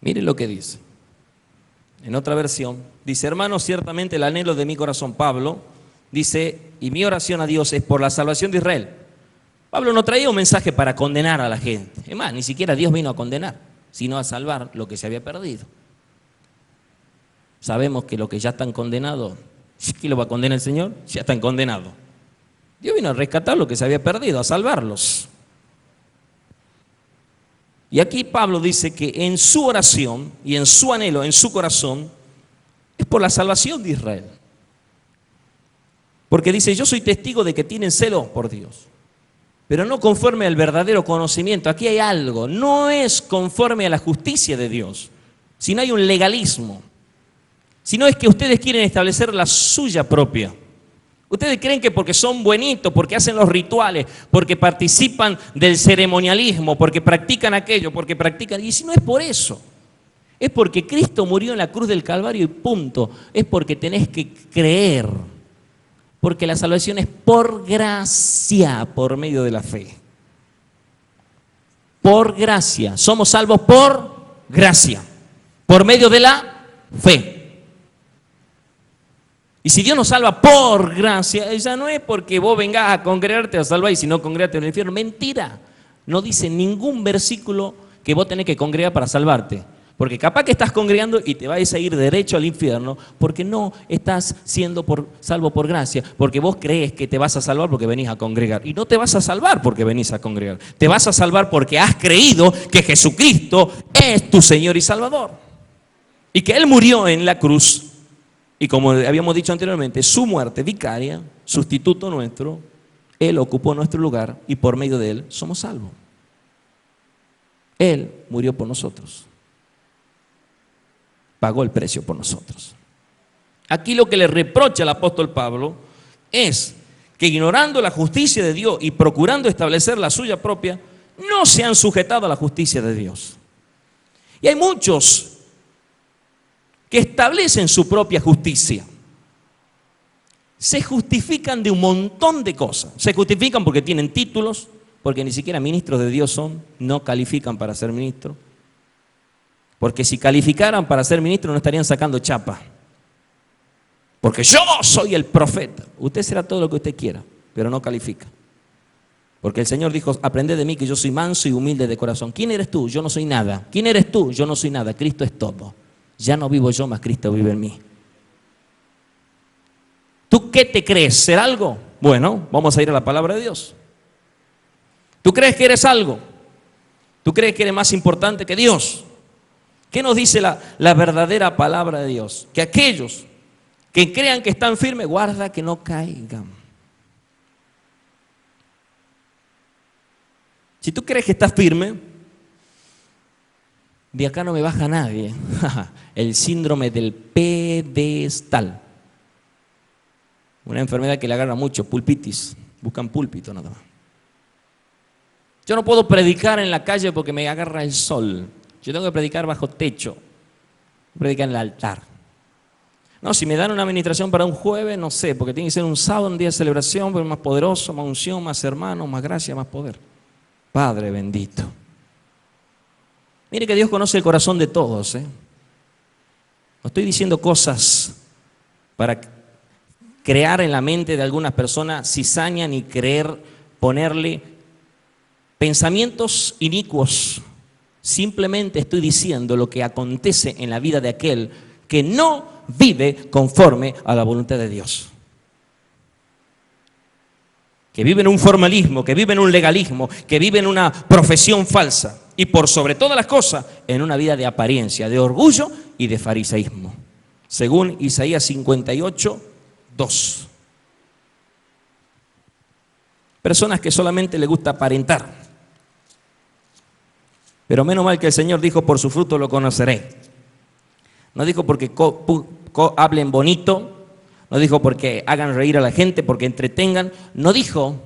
Miren lo que dice. En otra versión, dice, hermanos, ciertamente el anhelo de mi corazón, Pablo, dice, y mi oración a Dios es por la salvación de Israel. Pablo no traía un mensaje para condenar a la gente. Es más, ni siquiera Dios vino a condenar, sino a salvar lo que se había perdido. Sabemos que los que ya están condenados, ¿quién lo va a condenar el Señor? Ya están condenados. Dios vino a rescatar lo que se había perdido, a salvarlos. Y aquí Pablo dice que en su oración y en su anhelo, en su corazón, es por la salvación de Israel. Porque dice, yo soy testigo de que tienen celo por Dios, pero no conforme al verdadero conocimiento. Aquí hay algo, no es conforme a la justicia de Dios, sino hay un legalismo. Sino es que ustedes quieren establecer la suya propia. Ustedes creen que porque son buenitos, porque hacen los rituales, porque participan del ceremonialismo, porque practican aquello, porque practican... Y si no es por eso, es porque Cristo murió en la cruz del Calvario y punto. Es porque tenés que creer. Porque la salvación es por gracia, por medio de la fe. Por gracia. Somos salvos por gracia. Por medio de la fe. Y si Dios nos salva por gracia, ya no es porque vos vengas a congregarte a salvar y si no congregarte en el infierno. Mentira. No dice ningún versículo que vos tenés que congregar para salvarte. Porque capaz que estás congregando y te vas a ir derecho al infierno porque no estás siendo salvo por gracia. Porque vos crees que te vas a salvar porque venís a congregar. Y no te vas a salvar porque venís a congregar. Te vas a salvar porque has creído que Jesucristo es tu Señor y Salvador. Y que Él murió en la cruz. Y como habíamos dicho anteriormente, su muerte vicaria, sustituto nuestro, Él ocupó nuestro lugar y por medio de Él somos salvos. Él murió por nosotros. Pagó el precio por nosotros. Aquí lo que le reprocha al apóstol Pablo es que ignorando la justicia de Dios y procurando establecer la suya propia, no se han sujetado a la justicia de Dios. Y hay muchos que establecen su propia justicia. Se justifican de un montón de cosas. Se justifican porque tienen títulos, porque ni siquiera ministros de Dios son, no califican para ser ministros. Porque si calificaran para ser ministros no estarían sacando chapa. Porque yo soy el profeta. Usted será todo lo que usted quiera, pero no califica. Porque el Señor dijo, aprended de mí que yo soy manso y humilde de corazón. ¿Quién eres tú? Yo no soy nada. ¿Quién eres tú? Yo no soy nada. Cristo es todo. Ya no vivo yo, más Cristo vive en mí. ¿Tú qué te crees? ¿Ser algo? Bueno, vamos a ir a la palabra de Dios. ¿Tú crees que eres algo? ¿Tú crees que eres más importante que Dios? ¿Qué nos dice la verdadera palabra de Dios? Que aquellos que crean que están firmes, guarda que no caigan. Si tú crees que estás firme, de acá no me baja nadie. El síndrome del pedestal. Una enfermedad que le agarra mucho, pulpitis. Buscan púlpito nada más. Yo no puedo predicar en la calle porque me agarra el sol. Yo tengo que predicar bajo techo. Predicar en el altar. No, si me dan una administración para un jueves, no sé, porque tiene que ser un sábado, un día de celebración, pero más poderoso, más unción, más hermano, más gracia, más poder. Padre bendito. Mire que Dios conoce el corazón de todos. No estoy diciendo cosas para crear en la mente de algunas personas cizaña ni creer ponerle pensamientos inicuos. Simplemente estoy diciendo lo que acontece en la vida de aquel que no vive conforme a la voluntad de Dios. Que vive en un formalismo, que vive en un legalismo, que vive en una profesión falsa y por sobre todas las cosas en una vida de apariencia, de orgullo y de fariseísmo. Según Isaías 58, 2. Personas que solamente les gusta aparentar. Pero menos mal que el Señor dijo, por su fruto lo conoceré. No dijo porque hablen bonito, no dijo porque hagan reír a la gente, porque entretengan, no dijo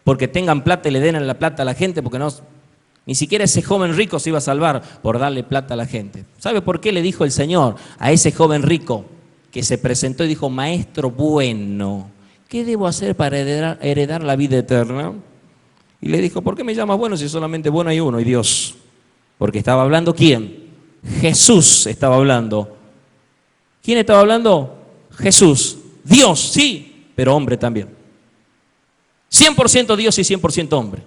porque tengan plata y le den la plata a la gente, porque no, ni siquiera ese joven rico se iba a salvar por darle plata a la gente. ¿Sabe por qué le dijo el Señor a ese joven rico que se presentó y dijo, maestro bueno, ¿qué debo hacer para heredar la vida eterna? Y le dijo, ¿por qué me llamas bueno si solamente bueno hay uno y Dios? Porque estaba hablando ¿quién? Jesús estaba hablando. ¿Quién estaba hablando? Jesús. Dios, sí, pero hombre también. 100% Dios y 100% hombre.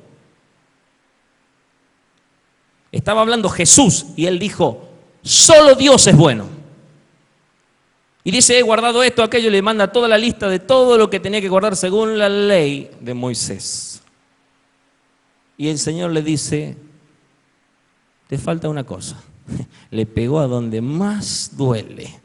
Estaba hablando Jesús y él dijo, solo Dios es bueno. Y dice, he guardado esto, aquello, y le manda toda la lista de todo lo que tenía que guardar según la ley de Moisés. Y el Señor le dice, te falta una cosa. Le pegó a donde más duele.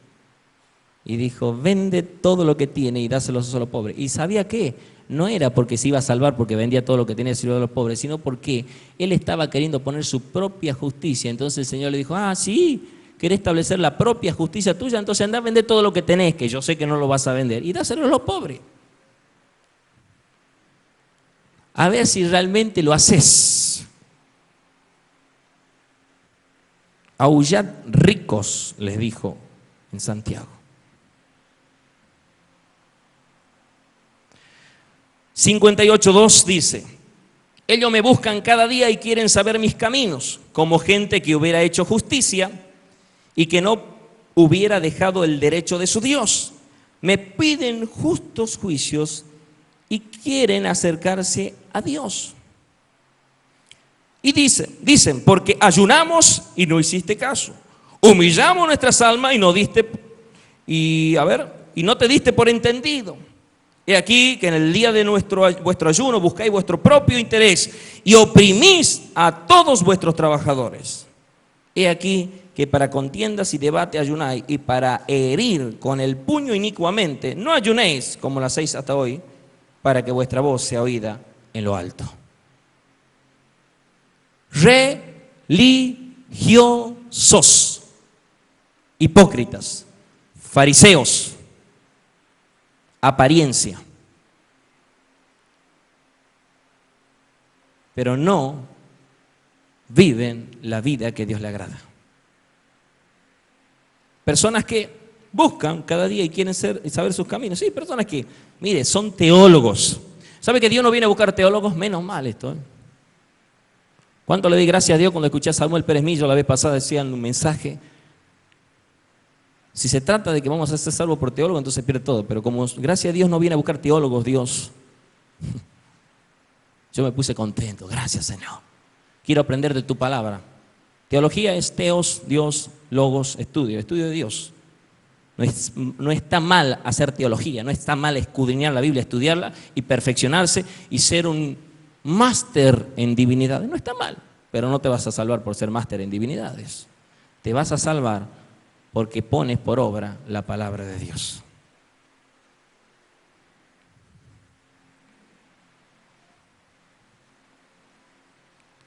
Y dijo, vende todo lo que tiene y dáselo a los pobres. ¿Y sabía qué? No era porque se iba a salvar porque vendía todo lo que tenía y se lo dio a los pobres, sino porque él estaba queriendo poner su propia justicia. Entonces el Señor le dijo, sí, querés establecer la propia justicia tuya, entonces andá a vender todo lo que tenés, que yo sé que no lo vas a vender, y dáselo a los pobres. A ver si realmente lo haces. Aullad ricos, les dijo en Santiago. 58:2 dice, ellos me buscan cada día y quieren saber mis caminos, como gente que hubiera hecho justicia y que no hubiera dejado el derecho de su Dios. Me piden justos juicios y quieren acercarse a Dios. Y dicen, porque ayunamos y no hiciste caso. Humillamos nuestras almas y no te diste por entendido. He aquí que en el día de vuestro ayuno buscáis vuestro propio interés y oprimís a todos vuestros trabajadores. He aquí que para contiendas y debate ayunáis, y para herir con el puño inicuamente no ayunéis como lo hacéis hasta hoy, para que vuestra voz sea oída en lo alto. Religiosos, hipócritas, fariseos, apariencia, pero no viven la vida que Dios le agrada. Personas que buscan cada día y quieren saber sus caminos. Sí, personas que, mire, son teólogos. ¿Sabe que Dios no viene a buscar teólogos? Menos mal esto. ¿Cuánto le di gracias a Dios cuando escuché a Samuel Pérez Millo la vez pasada? Decían un mensaje. Si se trata de que vamos a ser salvos por teólogos, entonces pierde todo. Pero como gracias a Dios no viene a buscar teólogos, Dios, yo me puse contento. Gracias, Señor. Quiero aprender de tu palabra. Teología es teos, Dios, logos, estudio de Dios. No está mal hacer teología, no está mal escudriñar la Biblia, estudiarla y perfeccionarse y ser un máster en divinidades. No está mal, pero no te vas a salvar por ser máster en divinidades. Te vas a salvar porque pones por obra la palabra de Dios.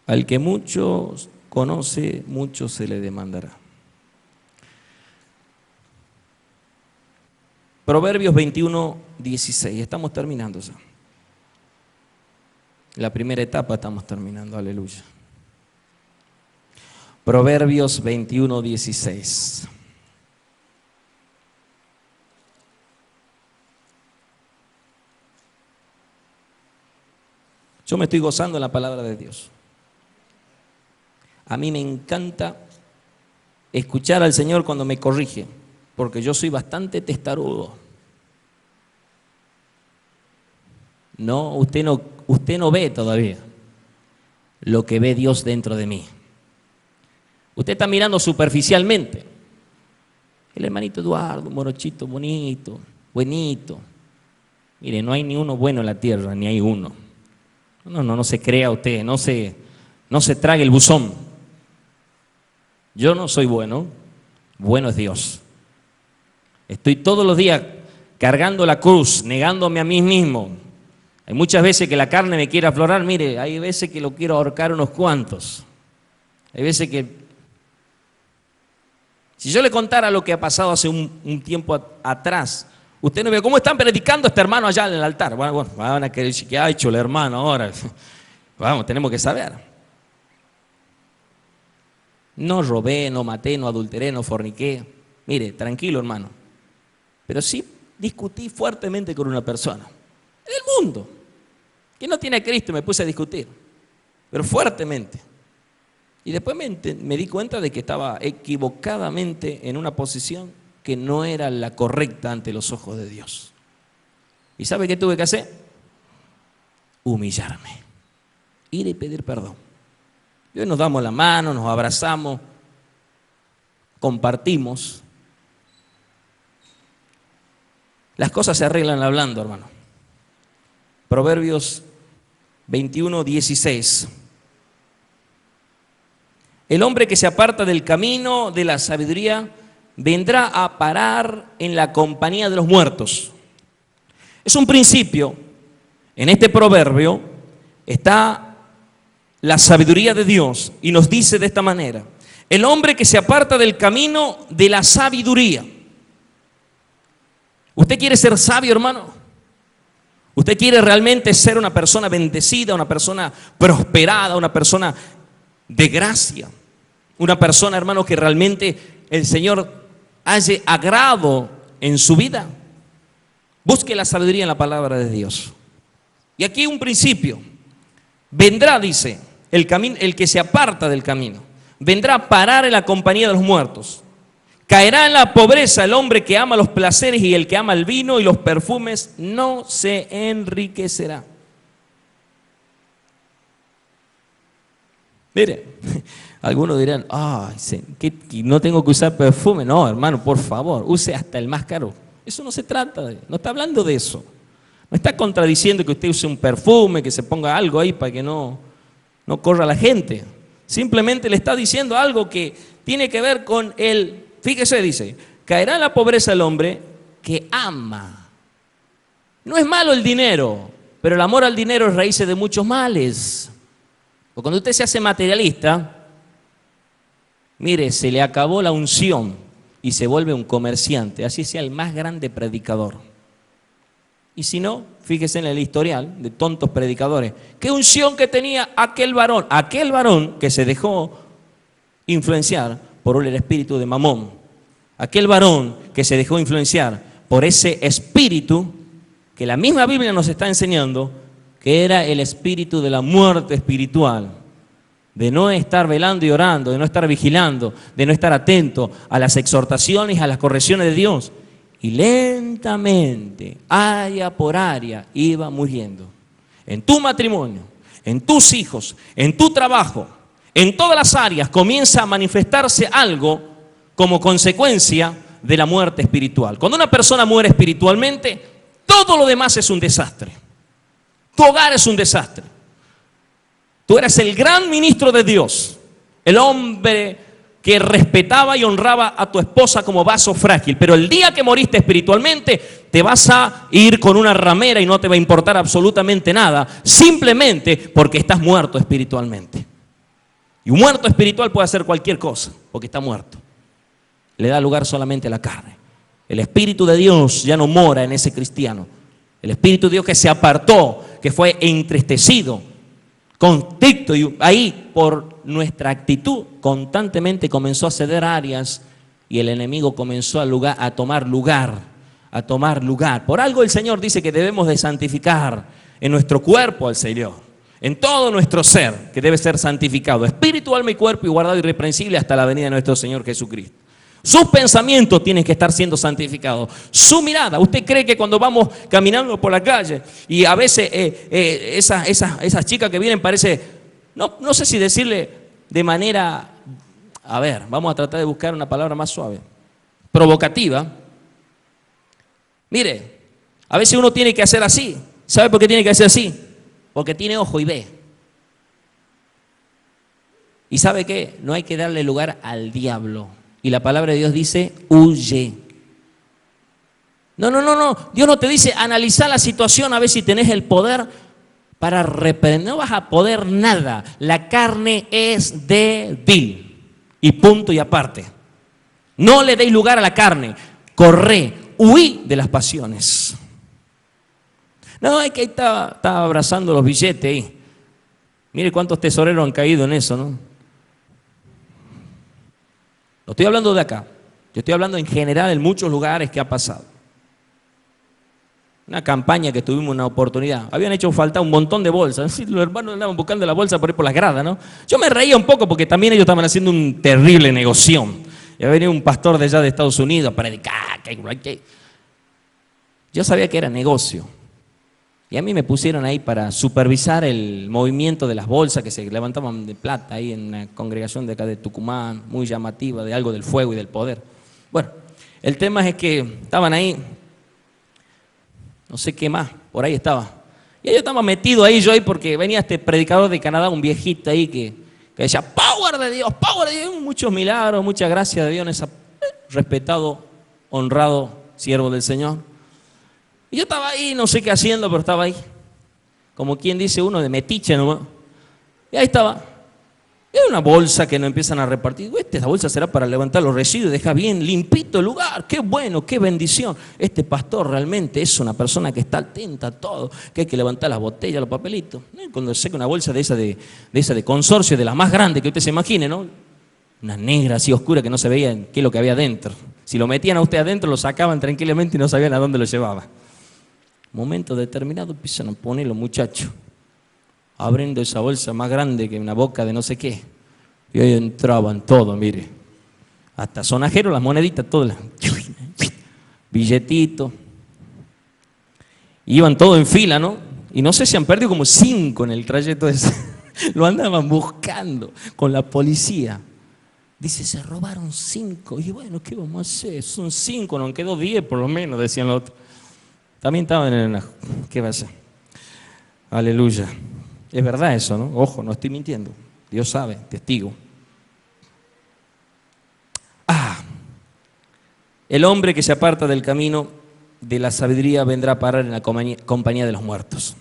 Al que mucho conoce, mucho se le demandará. Proverbios 21, 16. Estamos terminando ya. La primera etapa estamos terminando, aleluya. Proverbios 21, 16. Yo me estoy gozando en la palabra de Dios. A mí me encanta escuchar al Señor cuando me corrige, porque yo soy bastante testarudo. No, usted no ve todavía lo que ve Dios dentro de mí. Usted está mirando superficialmente. El hermanito Eduardo, un morochito bonito, buenito. Mire, no hay ni uno bueno en la tierra, ni hay uno. No se crea usted, no se trague el buzón. Yo no soy bueno, bueno es Dios. Estoy todos los días cargando la cruz, negándome a mí mismo. Hay muchas veces que la carne me quiere aflorar, mire, hay veces que lo quiero ahorcar unos cuantos. Hay veces que... Si yo le contara lo que ha pasado hace un tiempo atrás, usted no ve cómo están predicando a este hermano allá en el altar. Bueno, van a querer decir, ¿qué ha hecho el hermano ahora? Vamos, tenemos que saber. No robé, no maté, no adulteré, no forniqué. Mire, tranquilo hermano. Pero sí discutí fuertemente con una persona. En el mundo. Que no tiene a Cristo, me puse a discutir. Pero fuertemente. Y después me di cuenta de que estaba equivocadamente en una posición que no era la correcta ante los ojos de Dios. ¿Y sabe qué tuve que hacer? Humillarme. Ir y pedir perdón. Y hoy nos damos la mano, nos abrazamos, compartimos. Las cosas se arreglan hablando, hermano. Proverbios 21, 16. El hombre que se aparta del camino de la sabiduría vendrá a parar en la compañía de los muertos. Es un principio. En este proverbio está la sabiduría de Dios y nos dice de esta manera: el hombre que se aparta del camino de la sabiduría. ¿Usted quiere ser sabio, hermano? ¿Usted quiere realmente ser una persona bendecida, una persona prosperada, una persona de gracia? Una persona, hermano, que realmente el Señor haya agrado en su vida. Busque la sabiduría en la palabra de Dios. Y aquí un principio. Vendrá, dice, el que se aparta del camino. Vendrá a parar en la compañía de los muertos. Caerá en la pobreza el hombre que ama los placeres, y el que ama el vino y los perfumes no se enriquecerá. Mire, algunos dirán, ay, no tengo que usar perfume. No, hermano, por favor, use hasta el más caro. Eso no se trata no está hablando de eso. No está contradiciendo que usted use un perfume, que se ponga algo ahí para que no corra la gente. Simplemente le está diciendo algo que tiene que ver con el... Fíjese, dice, caerá en la pobreza el hombre que ama. No es malo el dinero, pero el amor al dinero es raíz de muchos males. Porque cuando usted se hace materialista, mire, se le acabó la unción y se vuelve un comerciante, así sea el más grande predicador. Y si no, fíjese en el historial de tontos predicadores. ¿Qué unción que tenía aquel varón? Aquel varón que se dejó influenciar por el espíritu de Mamón. Aquel varón que se dejó influenciar por ese espíritu que la misma Biblia nos está enseñando, que era el espíritu de la muerte espiritual. De no estar velando y orando, de no estar vigilando, de no estar atento a las exhortaciones, a las correcciones de Dios. Y lentamente, área por área, iba muriendo. En tu matrimonio, en tus hijos, en tu trabajo, en todas las áreas comienza a manifestarse algo como consecuencia de la muerte espiritual. Cuando una persona muere espiritualmente, todo lo demás es un desastre. Tu hogar es un desastre. Tú eras el gran ministro de Dios, el hombre que respetaba y honraba a tu esposa como vaso frágil, pero el día que moriste espiritualmente te vas a ir con una ramera y no te va a importar absolutamente nada, simplemente porque estás muerto espiritualmente. Y un muerto espiritual puede hacer cualquier cosa, porque está muerto. Le da lugar solamente a la carne. El Espíritu de Dios ya no mora en ese cristiano. El Espíritu de Dios que se apartó, que fue entristecido, constricto, y ahí por nuestra actitud constantemente comenzó a ceder áreas y el enemigo comenzó a tomar lugar. Por algo el Señor dice que debemos de santificar en nuestro cuerpo al Señor, en todo nuestro ser, que debe ser santificado, espíritu, alma y cuerpo, y guardado irreprensible hasta la venida de nuestro Señor Jesucristo. Sus pensamientos tienen que estar siendo santificados. Su mirada. ¿Usted cree que cuando vamos caminando por la calle y a veces esas chicas que vienen parece, no sé si decirle de manera, a ver, vamos a tratar de buscar una palabra más suave, provocativa? Mire, a veces uno tiene que hacer así. ¿Sabe por qué tiene que hacer así? Porque tiene ojo y ve. ¿Y sabe qué? No hay que darle lugar al diablo. Y la palabra de Dios dice, huye. No. Dios no te dice, analizar la situación a ver si tenés el poder para reprender. No vas a poder nada. La carne es débil. Y punto y aparte. No le deis lugar a la carne. Corre, huí de las pasiones. No, es que ahí estaba abrazando los billetes ahí. Mire cuántos tesoreros han caído en eso, ¿no? No estoy hablando de acá. Yo estoy hablando en general en muchos lugares que ha pasado. Una campaña que tuvimos una oportunidad. Habían hecho falta un montón de bolsas. Los hermanos andaban buscando la bolsa por ahí por las gradas, ¿no? Yo me reía un poco porque también ellos estaban haciendo un terrible negocio. Y había venido un pastor de allá de Estados Unidos a predicar. Yo sabía que era negocio. Y a mí me pusieron ahí para supervisar el movimiento de las bolsas que se levantaban de plata ahí en una congregación de acá de Tucumán, muy llamativa, de algo del fuego y del poder. Bueno, el tema es que estaban ahí, no sé qué más, por ahí estaba. Y yo estaba metido ahí, porque venía este predicador de Canadá, un viejito ahí que decía, power de Dios, muchos milagros, muchas gracias de Dios en ese respetado, honrado siervo del Señor. Y yo estaba ahí, no sé qué haciendo, pero estaba ahí. Como quien dice uno de metiche nomás. Y ahí estaba. Y hay una bolsa que nos empiezan a repartir. Esta bolsa será para levantar los residuos, deja bien limpito el lugar. Qué bueno, qué bendición. Este pastor realmente es una persona que está atenta a todo, que hay que levantar las botellas, los papelitos. Cuando saca una bolsa de esa de consorcio, de la más grande que usted se imagine, ¿no? Una negra así oscura que no se veía qué es lo que había adentro. Si lo metían a usted adentro, lo sacaban tranquilamente y no sabían a dónde lo llevaba. Momento determinado empiezan a poner los muchachos abriendo esa bolsa más grande que una boca de no sé qué, y ahí entraban todos, mire, hasta sonajeros, las moneditas, todas, billetitos, iban todos en fila, ¿no? Y no sé si han perdido como 5 en el trayecto ese. Lo andaban buscando con la policía. Dice, se robaron 5. Y bueno, ¿qué vamos a hacer? Son 5, nos quedó 10 por lo menos, decían los otros. También estaban en una... ¿Qué va a hacer? Aleluya. Es verdad eso, ¿no? Ojo, no estoy mintiendo. Dios sabe, testigo. El hombre que se aparta del camino de la sabiduría vendrá a parar en la compañía de los muertos.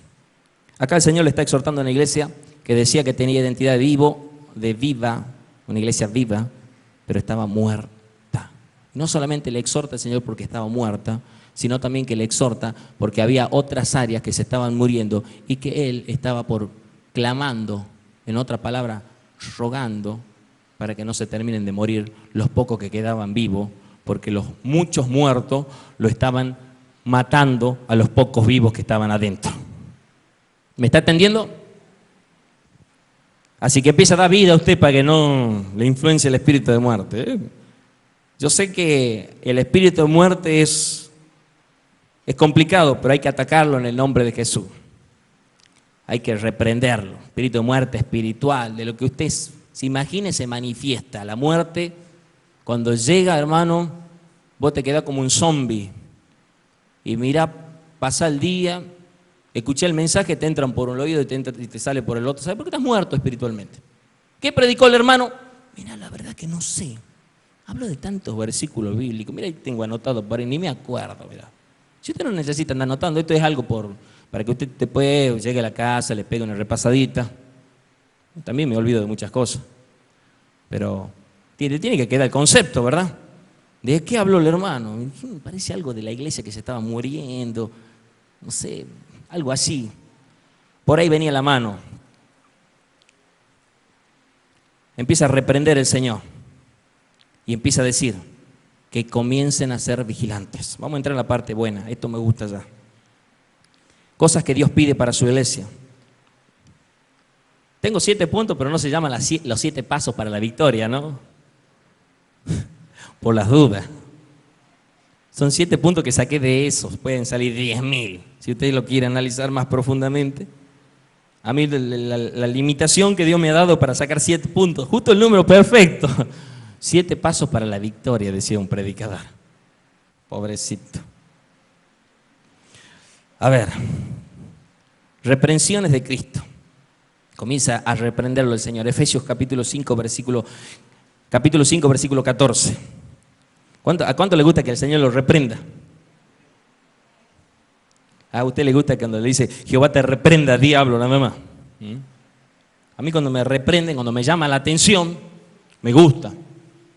Acá el Señor le está exhortando a una iglesia que decía que tenía identidad de viva, una iglesia viva, pero estaba muerta. No solamente le exhorta el Señor porque estaba muerta, sino también que le exhorta porque había otras áreas que se estaban muriendo y que Él estaba clamando, en otra palabra, rogando para que no se terminen de morir los pocos que quedaban vivos, porque los muchos muertos lo estaban matando a los pocos vivos que estaban adentro. ¿Me está entendiendo? Así que empieza a dar vida a usted para que no le influencie el espíritu de muerte. Yo sé que el espíritu de muerte es complicado, pero hay que atacarlo en el nombre de Jesús. Hay que reprenderlo. Espíritu de muerte espiritual, de lo que usted se imagine, se manifiesta. La muerte, cuando llega, hermano, vos te quedás como un zombie. Y mirá, pasa el día, escuché el mensaje, te entran por un oído y te sale por el otro. ¿Sabes por qué estás muerto espiritualmente? ¿Qué predicó el hermano? Mira, la verdad que no sé. Hablo de tantos versículos bíblicos. Mira, ahí tengo anotado, pero ni me acuerdo, mira. Si usted no necesita andar anotando, esto es algo para que usted llegue a la casa, le pegue una repasadita. También me olvido de muchas cosas. Pero tiene que quedar el concepto, ¿verdad? ¿De qué habló el hermano? Me parece algo de la iglesia que se estaba muriendo, no sé, algo así. Por ahí venía la mano. Empieza a reprender el Señor y empieza a decir que comiencen a ser vigilantes. Vamos a entrar en la parte buena, esto me gusta ya. Cosas que Dios pide para su iglesia. Tengo 7 puntos, pero no se llaman los 7 pasos para la victoria, ¿no? Por las dudas. Son 7 puntos que saqué de esos, pueden salir 10.000, si ustedes lo quieren analizar más profundamente. A mí la limitación que Dios me ha dado para sacar 7 puntos, justo el número perfecto. 7 pasos para la victoria, decía un predicador. Pobrecito. A ver, reprensiones de Cristo. Comienza a reprenderlo el Señor. Efesios capítulo 5, versículo 14. ¿A cuánto le gusta que el Señor lo reprenda? ¿A usted le gusta cuando le dice, Jehová te reprenda, diablo, la mamá? A mí cuando me reprenden, cuando me llama la atención, me gusta.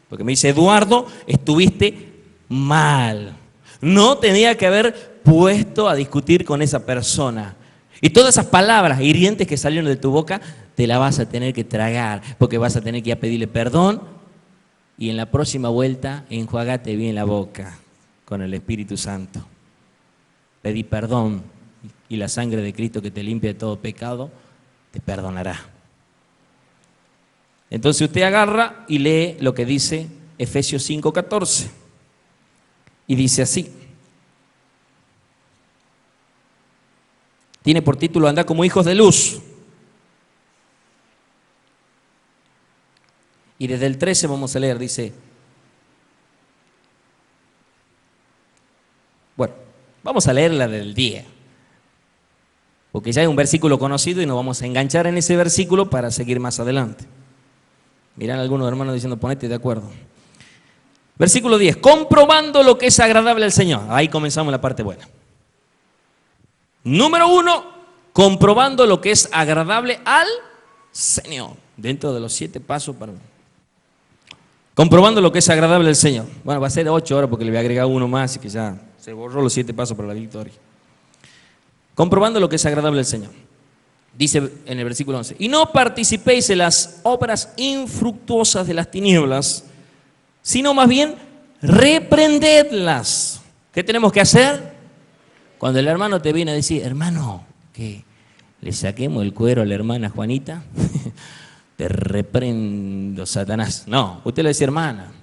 Porque me dice, Eduardo, estuviste mal. No tenía que haber puesto a discutir con esa persona. Y todas esas palabras hirientes que salieron de tu boca, te las vas a tener que tragar, porque vas a tener que ir a pedirle perdón. Y en la próxima vuelta, enjuagate bien la boca con el Espíritu Santo. Pedí perdón y la sangre de Cristo que te limpia de todo pecado, te perdonará. Entonces usted agarra y lee lo que dice Efesios 5:14. Y dice así. Tiene por título, anda como hijos de luz. Y desde el 13 vamos a leer, dice, bueno, vamos a leer la del 10, porque ya hay un versículo conocido y nos vamos a enganchar en ese versículo para seguir más adelante. Mirán algunos hermanos diciendo, ponete de acuerdo. Versículo 10, comprobando lo que es agradable al Señor. Ahí comenzamos la parte buena. Número 1, comprobando lo que es agradable al Señor. Dentro de los 7 pasos para... Comprobando lo que es agradable al Señor. Bueno, va a ser 8 ahora porque le voy a agregar uno más y que ya se borró los 7 pasos para la victoria. Comprobando lo que es agradable al Señor. Dice en el versículo 11, y no participéis en las obras infructuosas de las tinieblas, sino más bien reprendedlas. ¿Qué tenemos que hacer? Cuando el hermano te viene a decir, hermano, que le saquemos el cuero a la hermana Juanita, te reprendo, Satanás. No, usted le dice, hermana,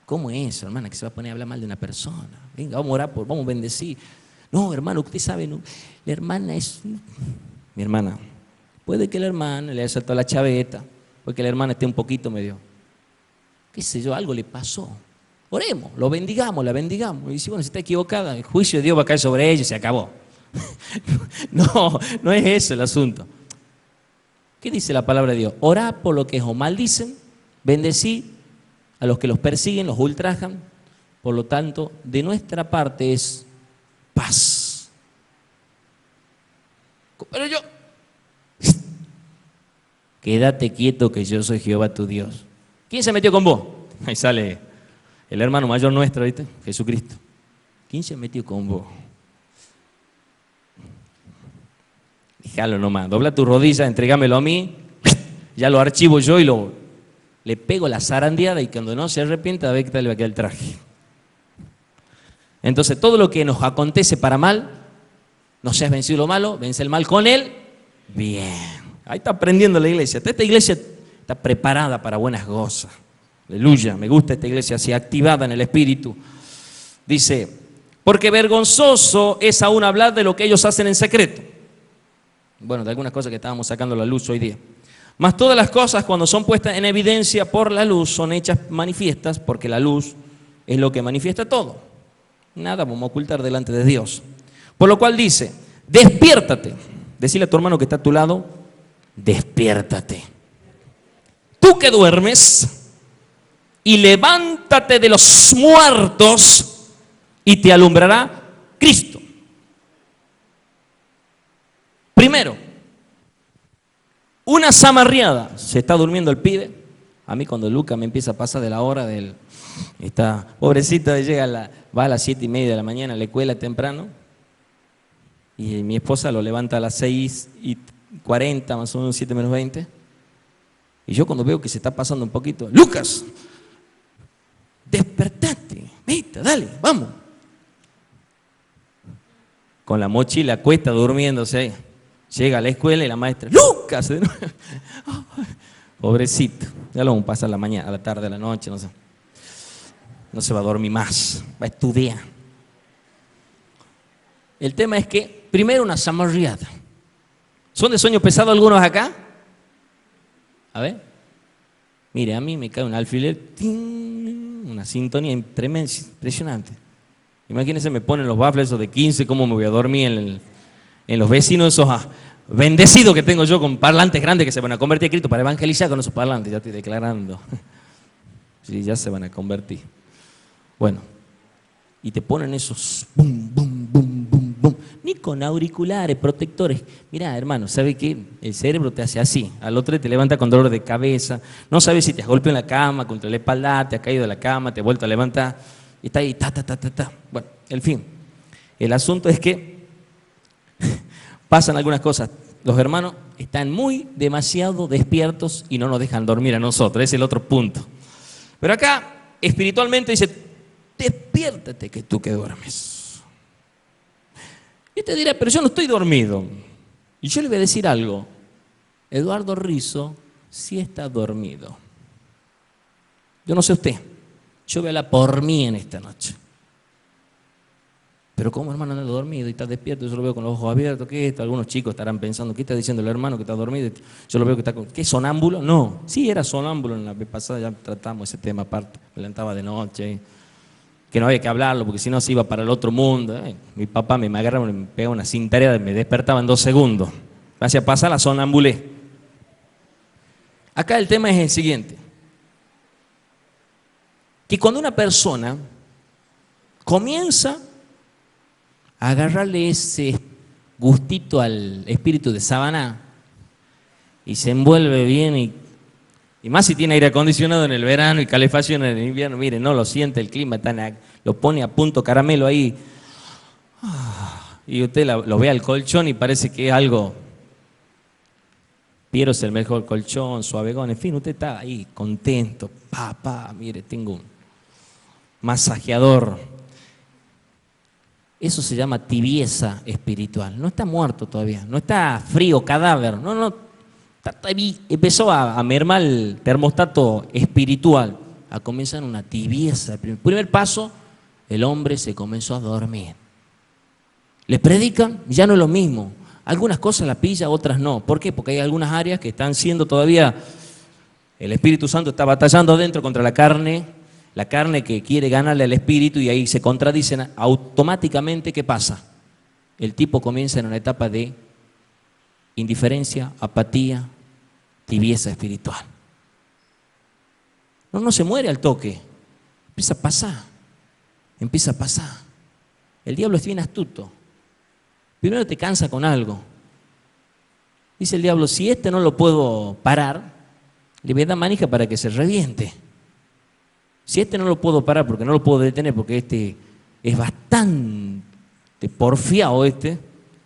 ¿cómo es eso, hermana, que se va a poner a hablar mal de una persona? Venga, vamos a orar, vamos a bendecir. No, hermano, usted sabe, no, la hermana es... Mi hermana, puede que la hermana le haya saltado la chaveta, porque la hermana esté un poquito medio, qué sé yo, algo le pasó. Oremos, lo bendigamos, la bendigamos. Y si bueno, si está equivocada, el juicio de Dios va a caer sobre ella y se acabó. No, no es eso el asunto. ¿Qué dice la palabra de Dios? Orad por lo que os maldicen, bendecid a los que los persiguen, los ultrajan. Por lo tanto, de nuestra parte es paz. Pero yo, quédate quieto que yo soy Jehová tu Dios. ¿Quién se metió con vos? Ahí sale el hermano mayor nuestro, ¿viste? Jesucristo. ¿Quién se metió con vos? Déjalo nomás, dobla tu rodilla, entrégamelo a mí, ya lo archivo yo y le pego la zarandeada y cuando no se arrepienta, a ver qué tal le va a quedar el traje. Entonces todo lo que nos acontece para mal, no seas vencido lo malo, vence el mal con él, bien. Ahí está aprendiendo la iglesia. Esta iglesia está preparada para buenas cosas. Aleluya, me gusta esta iglesia así, activada en el Espíritu. Dice, porque vergonzoso es aún hablar de lo que ellos hacen en secreto. Bueno, de algunas cosas que estábamos sacando a la luz hoy día. Mas todas las cosas cuando son puestas en evidencia por la luz son hechas manifiestas, porque la luz es lo que manifiesta todo. Nada vamos a ocultar delante de Dios. Por lo cual dice, despiértate. Decile a tu hermano que está a tu lado, despiértate. Tú que duermes, y levántate de los muertos, y te alumbrará Cristo. Primero, una zamarriada. Se está durmiendo el pibe, A mí cuando Luca me empieza a pasar de la hora está pobrecito, va a las 7:30 de la mañana a la escuela temprano y mi esposa lo levanta a las 6:40, más o menos 7 menos 20. Y yo cuando veo que se está pasando un poquito, Lucas, despertate, vete, dale, vamos. Con la mochila cuesta durmiéndose ahí. Llega a la escuela y la maestra, Lucas, de nuevo. Pobrecito, ya lo vamos a pasar la mañana, a la tarde, a la noche, no sé. No se va a dormir más, va a estudiar. El tema es que, primero una zamarriada. ¿Son de sueño pesado algunos acá? A ver. Mire, a mí me cae un alfiler, ¡ting! Una sintonía tremenda, impresionante. Imagínense, me ponen los baffles esos de 15, cómo me voy a dormir en los vecinos esos bendecidos que tengo yo con parlantes grandes que se van a convertir en Cristo para evangelizar con esos parlantes, ya estoy declarando. Sí, ya se van a convertir. Bueno, y te ponen esos bum, bum, bum, bum, bum, ni con auriculares, protectores. Mirá, hermano, ¿sabe qué? El cerebro te hace así, al otro te levanta con dolor de cabeza, no sabes si te has golpeado en la cama, contra la espalda, te has caído de la cama, te has vuelto a levantar, y está ahí, ta. Bueno, en fin, el asunto es que pasan algunas cosas. Los hermanos están demasiado despiertos y no nos dejan dormir a nosotros, ese es el otro punto. Pero acá, espiritualmente dice, despiértate que tú que duermes. Y te dirá, pero yo no estoy dormido. Y yo le voy a decir algo. Eduardo Rizzo sí está dormido. Yo no sé usted. Yo voy a hablar por mí en esta noche. Pero ¿cómo, hermano, anda dormido y está despierto? Yo lo veo con los ojos abiertos. ¿Qué es esto? Algunos chicos estarán pensando, ¿qué está diciendo el hermano que está dormido? Yo lo veo que está con... ¿Qué es sonámbulo? No. Sí, era sonámbulo. En la vez pasada ya tratamos ese tema aparte. Me levantaba de noche. Que no había que hablarlo porque si no se iba para el otro mundo. Mi papá me agarraba, me pegaba una cintareada y me despertaba en 2 segundos. Me hacía pasar la sonambulé. Acá el tema es el siguiente. Que cuando una persona comienza a agarrarle ese gustito al espíritu de Sabaná y se envuelve bien y más si tiene aire acondicionado en el verano y calefacción en el invierno, mire, no lo siente el clima, lo pone a punto caramelo ahí y usted lo ve al colchón y parece que es algo, Piero es el mejor colchón, suavegón, en fin, usted está ahí contento, mire, tengo un masajeador. Eso se llama tibieza espiritual. No está muerto todavía, no está frío, cadáver. No, empezó a mermar el termostato espiritual, a comenzar una tibieza. El primer paso, el hombre se comenzó a dormir. Le predican, ya no es lo mismo. Algunas cosas la pilla, otras no. ¿Por qué? Porque hay algunas áreas que están siendo todavía, el Espíritu Santo está batallando adentro contra la carne que quiere ganarle al espíritu y ahí se contradicen automáticamente. ¿Qué pasa? El tipo comienza en una etapa de indiferencia, apatía, tibieza espiritual. No se muere al toque, empieza a pasar. El diablo es bien astuto. Primero te cansa con algo. Dice el diablo, si no lo puedo parar, le voy a dar manija para que se reviente. Si no lo puedo parar porque no lo puedo detener, porque es bastante porfiado es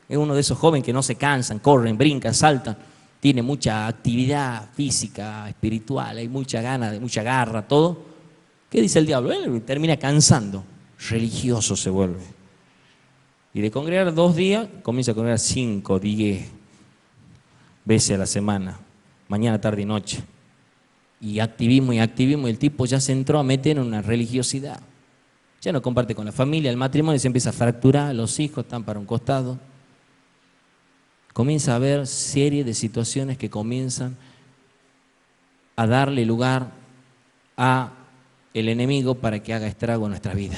uno de esos jóvenes que no se cansan, corren, brincan, saltan, tiene mucha actividad física, espiritual, hay mucha gana, mucha garra, todo. ¿Qué dice el diablo? Él termina cansando, religioso se vuelve. Y de congregar 2 días, comienza a congregar 5, 10 veces a la semana, mañana, tarde y noche. Y activismo, y el tipo ya se entró a meter en una religiosidad. Ya no comparte con la familia, el matrimonio se empieza a fracturar, los hijos están para un costado. Comienza a haber serie de situaciones que comienzan a darle lugar a el enemigo para que haga estrago en nuestra vida.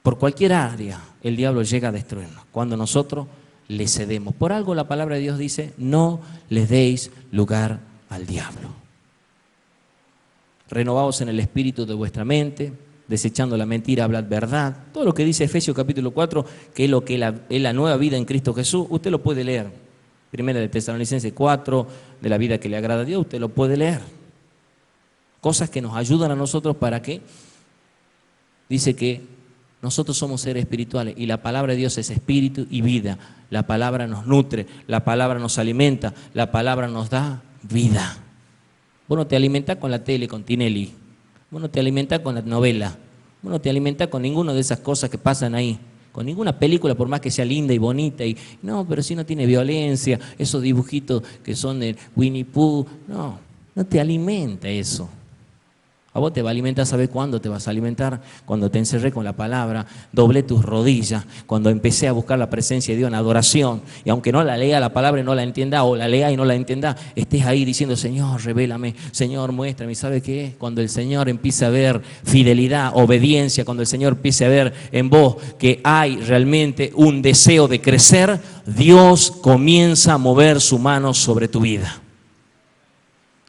Por cualquier área el diablo llega a destruirnos cuando nosotros le cedemos. Por algo la palabra de Dios dice, no les deis lugar al diablo. Renovaos en el espíritu de vuestra mente, desechando la mentira, hablad verdad. Todo lo que dice Efesios capítulo 4, que es lo que es la nueva vida en Cristo Jesús, usted lo puede leer. Primera de Tesalonicenses 4, de la vida que le agrada a Dios, usted lo puede leer. Cosas que nos ayudan a nosotros para que, dice que nosotros somos seres espirituales y la palabra de Dios es espíritu y vida. La palabra nos nutre, la palabra nos alimenta, la palabra nos da vida. Vos no te alimentás con la tele, con Tinelli. Vos no te alimentás con la novela. Vos no te alimentás con ninguna de esas cosas que pasan ahí. Con ninguna película, por más que sea linda y bonita. Y no, pero si no tiene violencia, esos dibujitos que son de Winnie Pooh. No, no te alimenta eso. A vos te va a alimentar, ¿sabes cuándo te vas a alimentar? Cuando te encerré con la palabra, doblé tus rodillas, cuando empecé a buscar la presencia de Dios en adoración, y aunque no la lea la palabra y no la entienda, o la lea y no la entienda, estés ahí diciendo, Señor, revélame, Señor, muéstrame. ¿Sabe qué? Cuando el Señor empiece a ver fidelidad, obediencia, cuando el Señor empiece a ver en vos que hay realmente un deseo de crecer, Dios comienza a mover su mano sobre tu vida.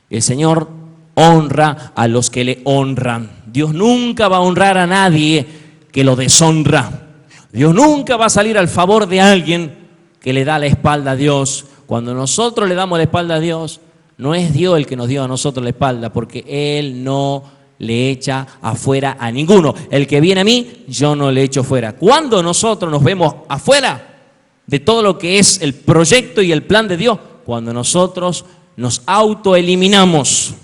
El Señor honra a los que le honran. Dios nunca va a honrar a nadie que lo deshonra. Dios nunca va a salir al favor de alguien que le da la espalda a Dios. Cuando nosotros le damos la espalda a Dios, no es Dios el que nos dio a nosotros la espalda, porque Él no le echa afuera a ninguno. El que viene a mí, yo no le echo fuera. Cuando nosotros nos vemos afuera de todo lo que es el proyecto y el plan de Dios, cuando nosotros nos autoeliminamos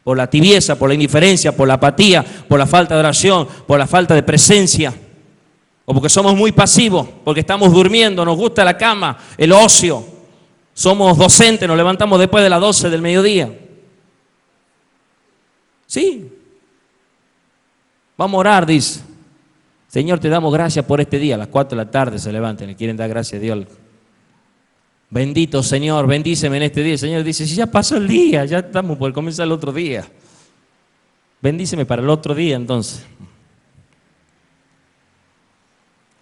por la tibieza, por la indiferencia, por la apatía, por la falta de oración, por la falta de presencia, o porque somos muy pasivos, porque estamos durmiendo, nos gusta la cama, el ocio, somos docentes, nos levantamos después de las 12 del mediodía. Sí, vamos a orar, dice. Señor, te damos gracias por este día. A las 4 de la tarde se levantan y quieren dar gracias a Dios. Bendito Señor, bendíceme en este día. El Señor dice, si ya pasó el día, ya estamos por comenzar el otro día. Bendíceme para el otro día entonces.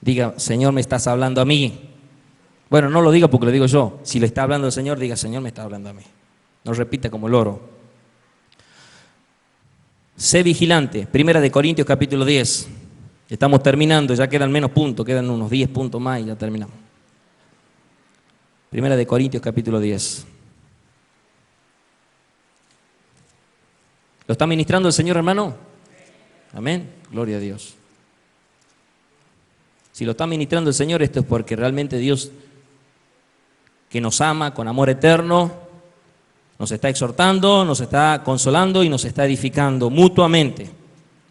Diga, Señor, me estás hablando a mí. Bueno, no lo diga porque lo digo yo. Si le está hablando el Señor, diga, Señor, me está hablando a mí. No repita como loro. Sé vigilante. Primera de Corintios capítulo 10. Estamos terminando, ya quedan menos puntos, quedan unos 10 puntos más y ya terminamos. Primera de Corintios capítulo 10. ¿Lo está ministrando el Señor, hermano? Amén. Gloria a Dios. Si lo está ministrando el Señor, esto es porque realmente Dios, que nos ama con amor eterno, nos está exhortando, nos está consolando y nos está edificando mutuamente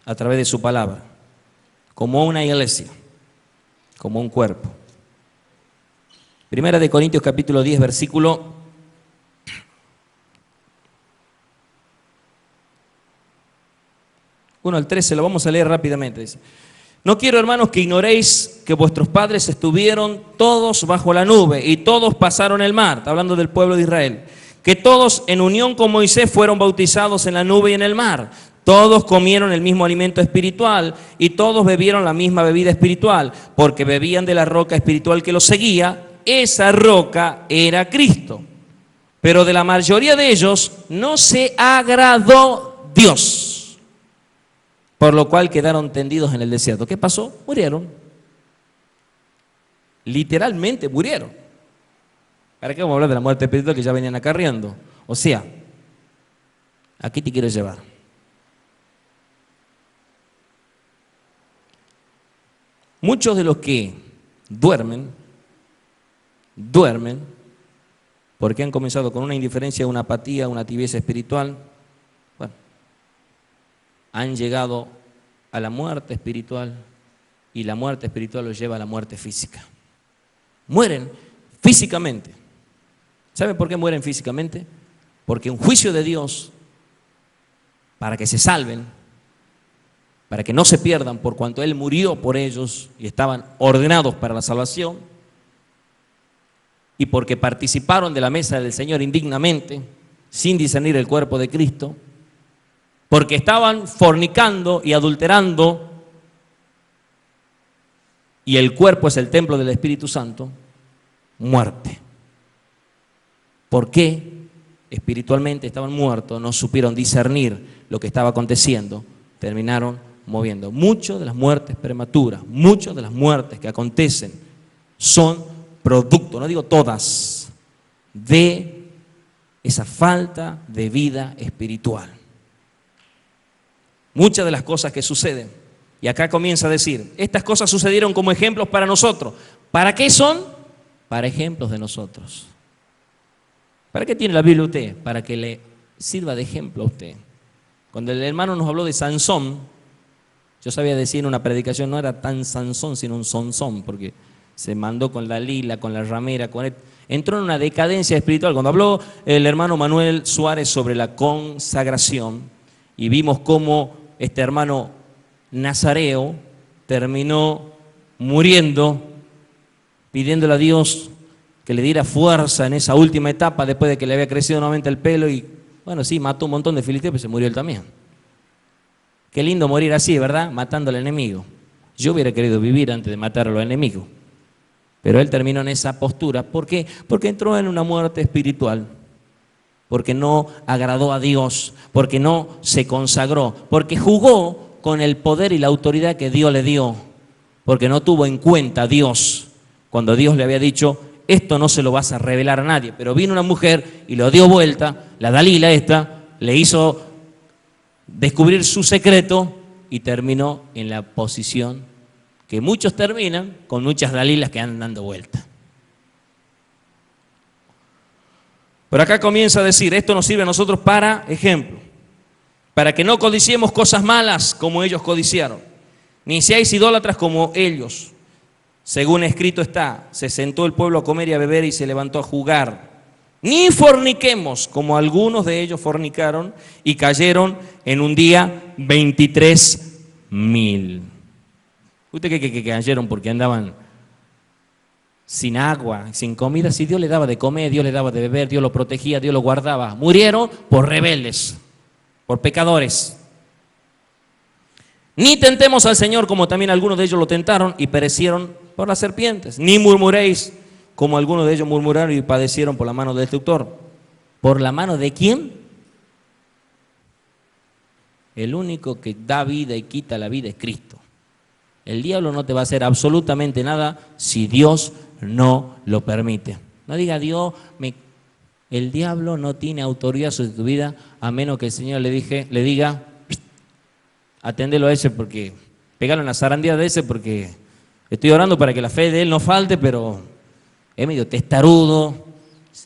a través de su palabra, como una iglesia, como un cuerpo. Primera de Corintios capítulo 10, versículo 1 al 13, lo vamos a leer rápidamente. Dice, no quiero, hermanos, que ignoréis que vuestros padres estuvieron todos bajo la nube y todos pasaron el mar, está hablando del pueblo de Israel, que todos en unión con Moisés fueron bautizados en la nube y en el mar. Todos comieron el mismo alimento espiritual y todos bebieron la misma bebida espiritual, porque bebían de la roca espiritual que los seguía. Esa roca era Cristo. Pero de la mayoría de ellos no se agradó Dios, por lo cual quedaron tendidos en el desierto. ¿Qué pasó? Murieron. Literalmente murieron. ¿Para qué vamos a hablar de la muerte espiritual que ya venían acarreando? O sea, aquí te quiero llevar. Muchos de los que duermen porque han comenzado con una indiferencia, una apatía, una tibieza espiritual. Bueno, han llegado a la muerte espiritual y la muerte espiritual los lleva a la muerte física. Mueren físicamente. ¿Saben por qué mueren físicamente? Porque un juicio de Dios, para que se salven, para que no se pierdan, por cuanto Él murió por ellos y estaban ordenados para la salvación, y porque participaron de la mesa del Señor indignamente, sin discernir el cuerpo de Cristo, porque estaban fornicando y adulterando, y el cuerpo es el templo del Espíritu Santo, muerte. ¿Por qué? Espiritualmente estaban muertos, no supieron discernir lo que estaba aconteciendo, terminaron moviendo. Muchas de las muertes prematuras, muchas de las muertes que acontecen son producto, no digo todas, de esa falta de vida espiritual. Muchas de las cosas que suceden, y acá comienza a decir, estas cosas sucedieron como ejemplos para nosotros. ¿Para qué son? Para ejemplos de nosotros. ¿Para qué tiene la Biblia usted? Para que le sirva de ejemplo a usted. Cuando el hermano nos habló de Sansón, yo sabía decir en una predicación, no era tan Sansón, sino un Sonsón, porque se mandó con la lila, con la ramera, entró en una decadencia espiritual. Cuando habló el hermano Manuel Suárez sobre la consagración, y vimos cómo este hermano nazareo terminó muriendo, pidiéndole a Dios que le diera fuerza en esa última etapa, después de que le había crecido nuevamente el pelo, y bueno, sí, mató un montón de filisteos, pero se murió él también. Qué lindo morir así, ¿verdad? Matando al enemigo. Yo hubiera querido vivir antes de matar a los enemigos, pero él terminó en esa postura. ¿Por qué? Porque entró en una muerte espiritual, porque no agradó a Dios, porque no se consagró, porque jugó con el poder y la autoridad que Dios le dio, porque no tuvo en cuenta a Dios cuando Dios le había dicho, esto no se lo vas a revelar a nadie. Pero vino una mujer y lo dio vuelta, la Dalila esta, le hizo descubrir su secreto y terminó en la posición que muchos terminan con muchas Dalilas que andan dando vuelta. Pero acá comienza a decir, esto nos sirve a nosotros para ejemplo, para que no codiciemos cosas malas como ellos codiciaron, ni seáis idólatras como ellos. Según escrito está, se sentó el pueblo a comer y a beber y se levantó a jugar. Ni forniquemos como algunos de ellos fornicaron y cayeron en un día 23,000. ¿Usted cree que cayeron porque andaban sin agua, sin comida? Si Dios le daba de comer, Dios le daba de beber, Dios lo protegía, Dios lo guardaba. Murieron por rebeldes, por pecadores. Ni tentemos al Señor como también algunos de ellos lo tentaron y perecieron por las serpientes. Ni murmuréis como algunos de ellos murmuraron y padecieron por la mano del destructor. ¿Por la mano de quién? El único que da vida y quita la vida es Cristo. El diablo no te va a hacer absolutamente nada si Dios no lo permite. No diga Dios, el diablo no tiene autoridad sobre tu vida a menos que el Señor le diga, aténdelo a ese porque, pégalo en la zarandeada de ese porque estoy orando para que la fe de él no falte, pero es medio testarudo,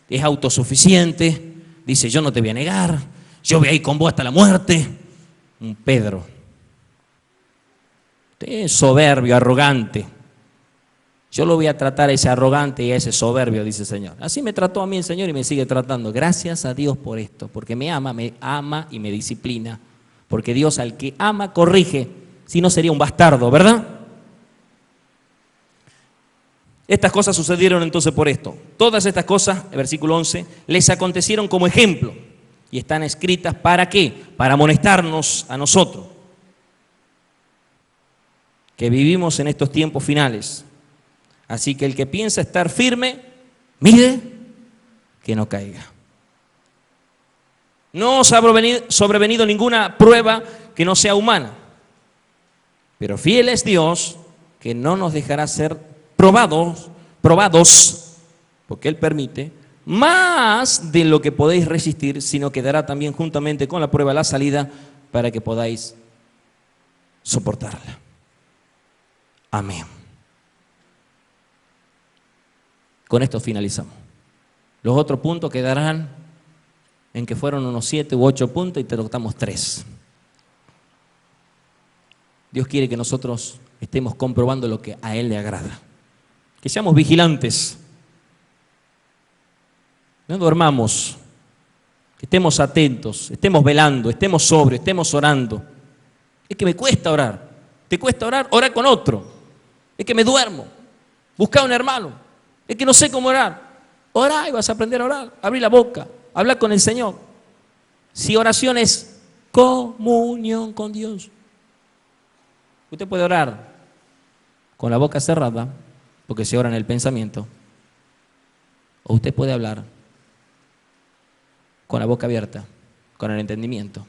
es autosuficiente, dice yo no te voy a negar, yo voy a ir con vos hasta la muerte. Un Pedro. Usted es soberbio, arrogante. Yo lo voy a tratar a ese arrogante y a ese soberbio, dice el Señor. Así me trató a mí el Señor y me sigue tratando. Gracias a Dios por esto, porque me ama y me disciplina. Porque Dios al que ama corrige, si no sería un bastardo, ¿verdad? Estas cosas sucedieron entonces por esto. Todas estas cosas, el versículo 11, les acontecieron como ejemplo y están escritas ¿para qué? Para amonestarnos a nosotros, que vivimos en estos tiempos finales. Así que el que piensa estar firme, mire que no caiga. No os ha sobrevenido ninguna prueba que no sea humana, pero fiel es Dios, que no nos dejará ser probados, porque Él permite, más de lo que podéis resistir, sino que dará también juntamente con la prueba la salida para que podáis soportarla. Amén. Con esto finalizamos. Los otros puntos quedarán en que fueron unos 7 u 8 puntos y tratamos 3. Dios quiere que nosotros estemos comprobando lo que a Él le agrada. Que seamos vigilantes. No dormamos. Que estemos atentos, estemos velando, estemos sobrios, estemos orando. Es que me cuesta orar. ¿Te cuesta orar? Ora con otro. Es que me duermo. Busca a un hermano. Es que no sé cómo orar. Orá y vas a aprender a orar. Abrí la boca. Habla con el Señor. Si oración es comunión con Dios. Usted puede orar con la boca cerrada, porque se ora en el pensamiento. O usted puede hablar con la boca abierta, con el entendimiento.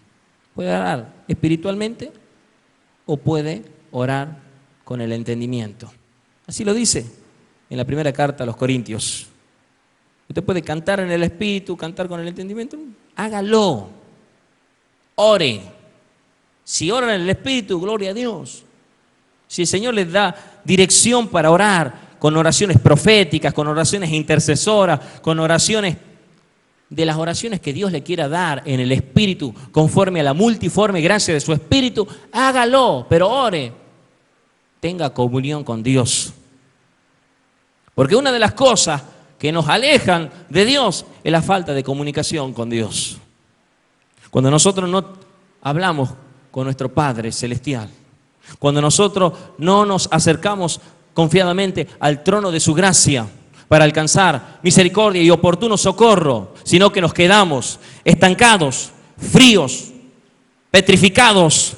Puede orar espiritualmente o puede orar con el entendimiento. Así lo dice en la primera carta a los Corintios. Usted puede cantar en el espíritu, cantar con el entendimiento. Hágalo. Ore. Si oran en el espíritu, gloria a Dios. Si el Señor les da dirección para orar, con oraciones proféticas, con oraciones intercesoras, con oraciones de las oraciones que Dios le quiera dar en el espíritu, conforme a la multiforme gracia de su espíritu, hágalo, pero ore. Tenga comunión con Dios. Porque una de las cosas que nos alejan de Dios es la falta de comunicación con Dios. Cuando nosotros no hablamos con nuestro Padre Celestial, cuando nosotros no nos acercamos confiadamente al trono de su gracia para alcanzar misericordia y oportuno socorro, sino que nos quedamos estancados, fríos, petrificados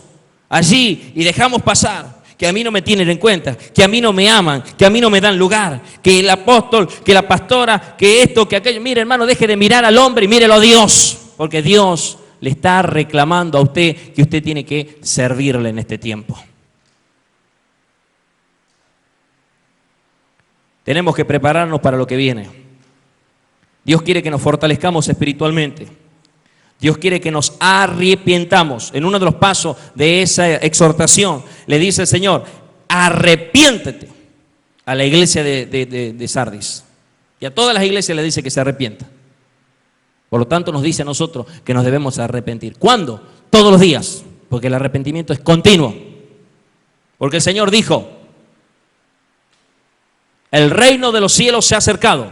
allí y dejamos pasar, que a mí no me tienen en cuenta, que a mí no me aman, que a mí no me dan lugar, que el apóstol, que la pastora, que esto, que aquello. Mire, hermano, deje de mirar al hombre y mírelo a Dios, porque Dios le está reclamando a usted que usted tiene que servirle en este tiempo. Tenemos que prepararnos para lo que viene. Dios quiere que nos fortalezcamos espiritualmente. Dios quiere que nos arrepintamos. En uno de los pasos de esa exhortación le dice el Señor, arrepiéntete a la iglesia de Sardis. Y a todas las iglesias le dice que se arrepienta. Por lo tanto nos dice a nosotros que nos debemos arrepentir. ¿Cuándo? Todos los días, porque el arrepentimiento es continuo. Porque el Señor dijo, el reino de los cielos se ha acercado.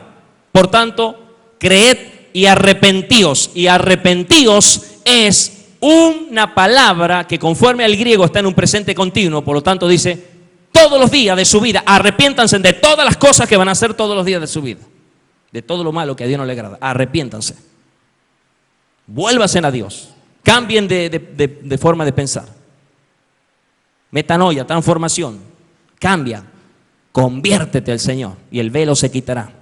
Por tanto, creed y arrepentíos. Y arrepentíos es una palabra que conforme al griego está en un presente continuo. Por lo tanto dice, todos los días de su vida, arrepiéntanse de todas las cosas que van a hacer todos los días de su vida. De todo lo malo que a Dios no le agrada. Arrepiéntanse. Vuélvanse a Dios. Cambien de forma de pensar. Metanoia, transformación. Cambia. Conviértete al Señor y el velo se quitará.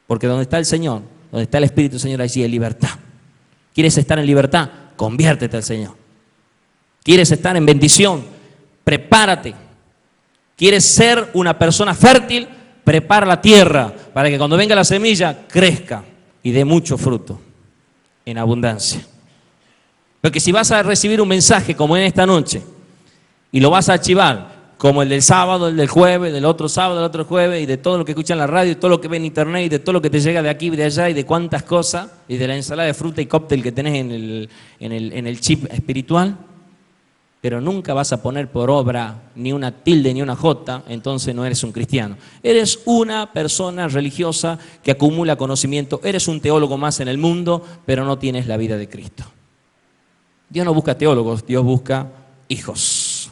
Porque donde está el Señor, donde está el Espíritu del Señor, allí hay libertad. ¿Quieres estar en libertad? Conviértete al Señor. ¿Quieres estar en bendición? Prepárate. ¿Quieres ser una persona fértil? Prepara la tierra para que cuando venga la semilla crezca y dé mucho fruto en abundancia. Porque si vas a recibir un mensaje como en esta noche y lo vas a archivar, como el del sábado, el del jueves, del otro sábado, del otro jueves, y de todo lo que escuchan en la radio, y todo lo que ven en internet, y de todo lo que te llega de aquí y de allá, y de cuántas cosas, y de la ensalada de fruta y cóctel que tenés en el chip espiritual, pero nunca vas a poner por obra ni una tilde ni una jota, entonces no eres un cristiano. Eres una persona religiosa que acumula conocimiento, eres un teólogo más en el mundo, pero no tienes la vida de Cristo. Dios no busca teólogos, Dios busca hijos.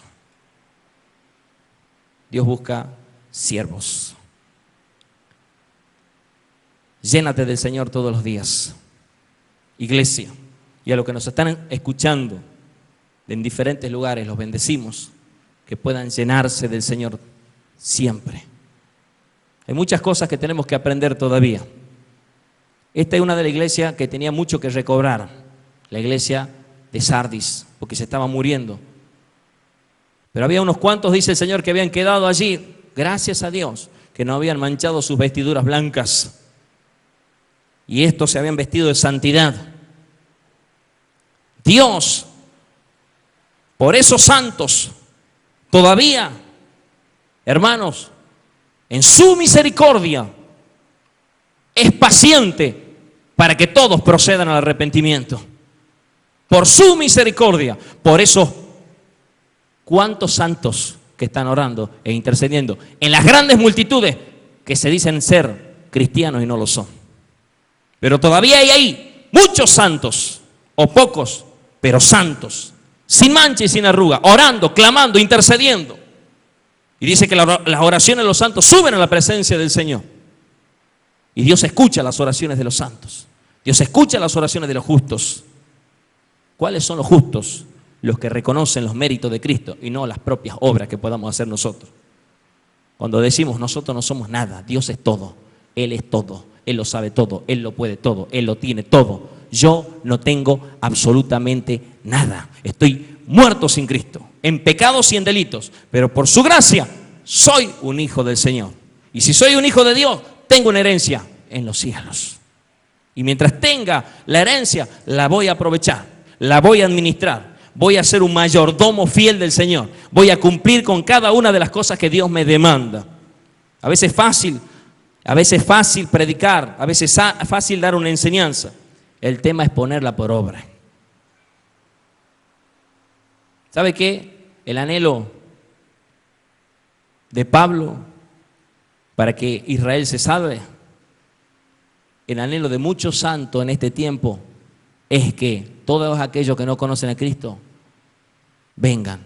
Dios busca siervos. Llénate del Señor todos los días. Iglesia, y a los que nos están escuchando en diferentes lugares, los bendecimos, que puedan llenarse del Señor siempre. Hay muchas cosas que tenemos que aprender todavía. Esta es una de las iglesias que tenía mucho que recobrar, la iglesia de Sardis, porque se estaba muriendo. Pero había unos cuantos, dice el Señor, que habían quedado allí, gracias a Dios, que no habían manchado sus vestiduras blancas. Y estos se habían vestido de santidad. Dios, por esos santos, todavía, hermanos, en su misericordia, es paciente para que todos procedan al arrepentimiento. Por su misericordia, por eso. ¿Cuántos santos que están orando e intercediendo en las grandes multitudes que se dicen ser cristianos y no lo son? Pero todavía hay ahí muchos santos, o pocos, pero santos, sin mancha y sin arruga, orando, clamando, intercediendo. Y dice que las oraciones de los santos suben a la presencia del Señor. Y Dios escucha las oraciones de los santos. Dios escucha las oraciones de los justos. ¿Cuáles son los justos? Los que reconocen los méritos de Cristo y no las propias obras que podamos hacer nosotros. Cuando decimos nosotros no somos nada, Dios es todo, Él es todo, Él lo sabe todo, Él lo puede todo, Él lo tiene todo. Yo no tengo absolutamente nada, estoy muerto sin Cristo, en pecados y en delitos, pero por su gracia soy un hijo del Señor. Y si soy un hijo de Dios, tengo una herencia, en los cielos. Y mientras tenga la herencia, la voy a aprovechar, la voy a administrar. Voy a ser un mayordomo fiel del Señor. Voy a cumplir con cada una de las cosas que Dios me demanda. A veces es fácil predicar, a veces es fácil dar una enseñanza. El tema es ponerla por obra. ¿Sabe qué? El anhelo de Pablo para que Israel se salve, el anhelo de muchos santos en este tiempo, es que todos aquellos que no conocen a Cristo vengan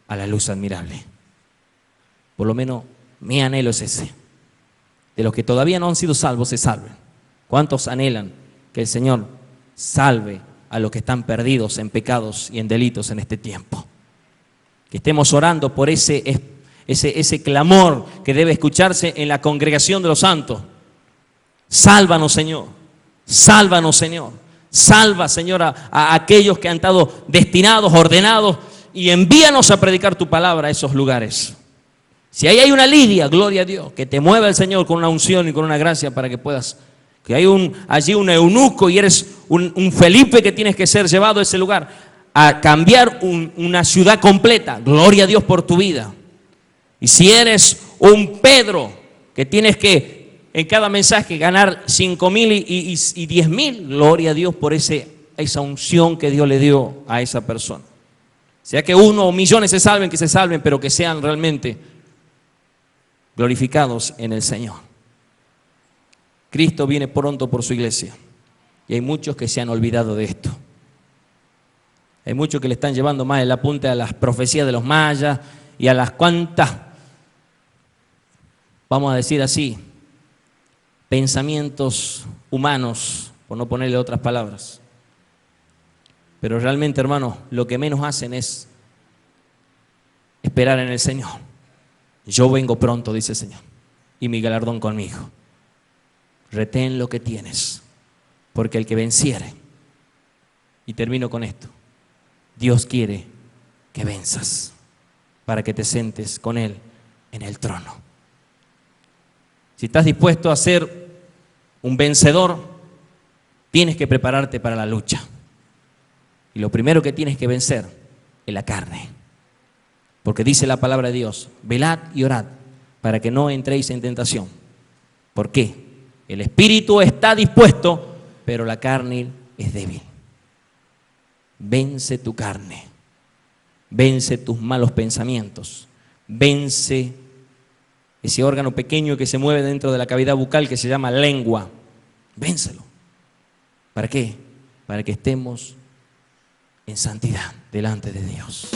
a la luz admirable. Por lo menos mi anhelo es ese. De los que todavía no han sido salvos, se salven. ¿Cuántos anhelan que el Señor salve a los que están perdidos en pecados y en delitos en este tiempo? Que estemos orando por ese clamor que debe escucharse en la congregación de los santos. Sálvanos, Señor. Sálvanos, Señor. Salva, Señor, a aquellos que han estado destinados, ordenados, y envíanos a predicar tu palabra a esos lugares. Si ahí hay una lidia, gloria a Dios, que te mueva el Señor con una unción y con una gracia para que puedas, que hay allí un eunuco y eres un Felipe que tienes que ser llevado a ese lugar, a cambiar una ciudad completa. Gloria a Dios por tu vida. Y si eres un Pedro que tienes que en cada mensaje ganar 5,000 y 10,000, gloria a Dios por esa unción que Dios le dio a esa persona. Sea que 1 o millones se salven, que se salven, pero que sean realmente glorificados en el Señor. Cristo viene pronto por su iglesia y hay muchos que se han olvidado de esto. Hay muchos que le están llevando más el apunte a las profecías de los mayas y a las cuantas, vamos a decir así, pensamientos humanos, por no ponerle otras palabras. Pero realmente, hermanos, lo que menos hacen es esperar en el Señor. Yo vengo pronto, dice el Señor, y mi galardón conmigo. Retén lo que tienes, porque el que venciere, y termino con esto, Dios quiere que venzas para que te sientes con Él en el trono. Si estás dispuesto a ser un vencedor, tienes que prepararte para la lucha. Y lo primero que tienes que vencer es la carne. Porque dice la palabra de Dios, velad y orad para que no entréis en tentación. ¿Por qué? El espíritu está dispuesto, pero la carne es débil. Vence tu carne, vence tus malos pensamientos, vence ese órgano pequeño que se mueve dentro de la cavidad bucal que se llama lengua. Vénselo. ¿Para qué? Para que estemos en santidad delante de Dios.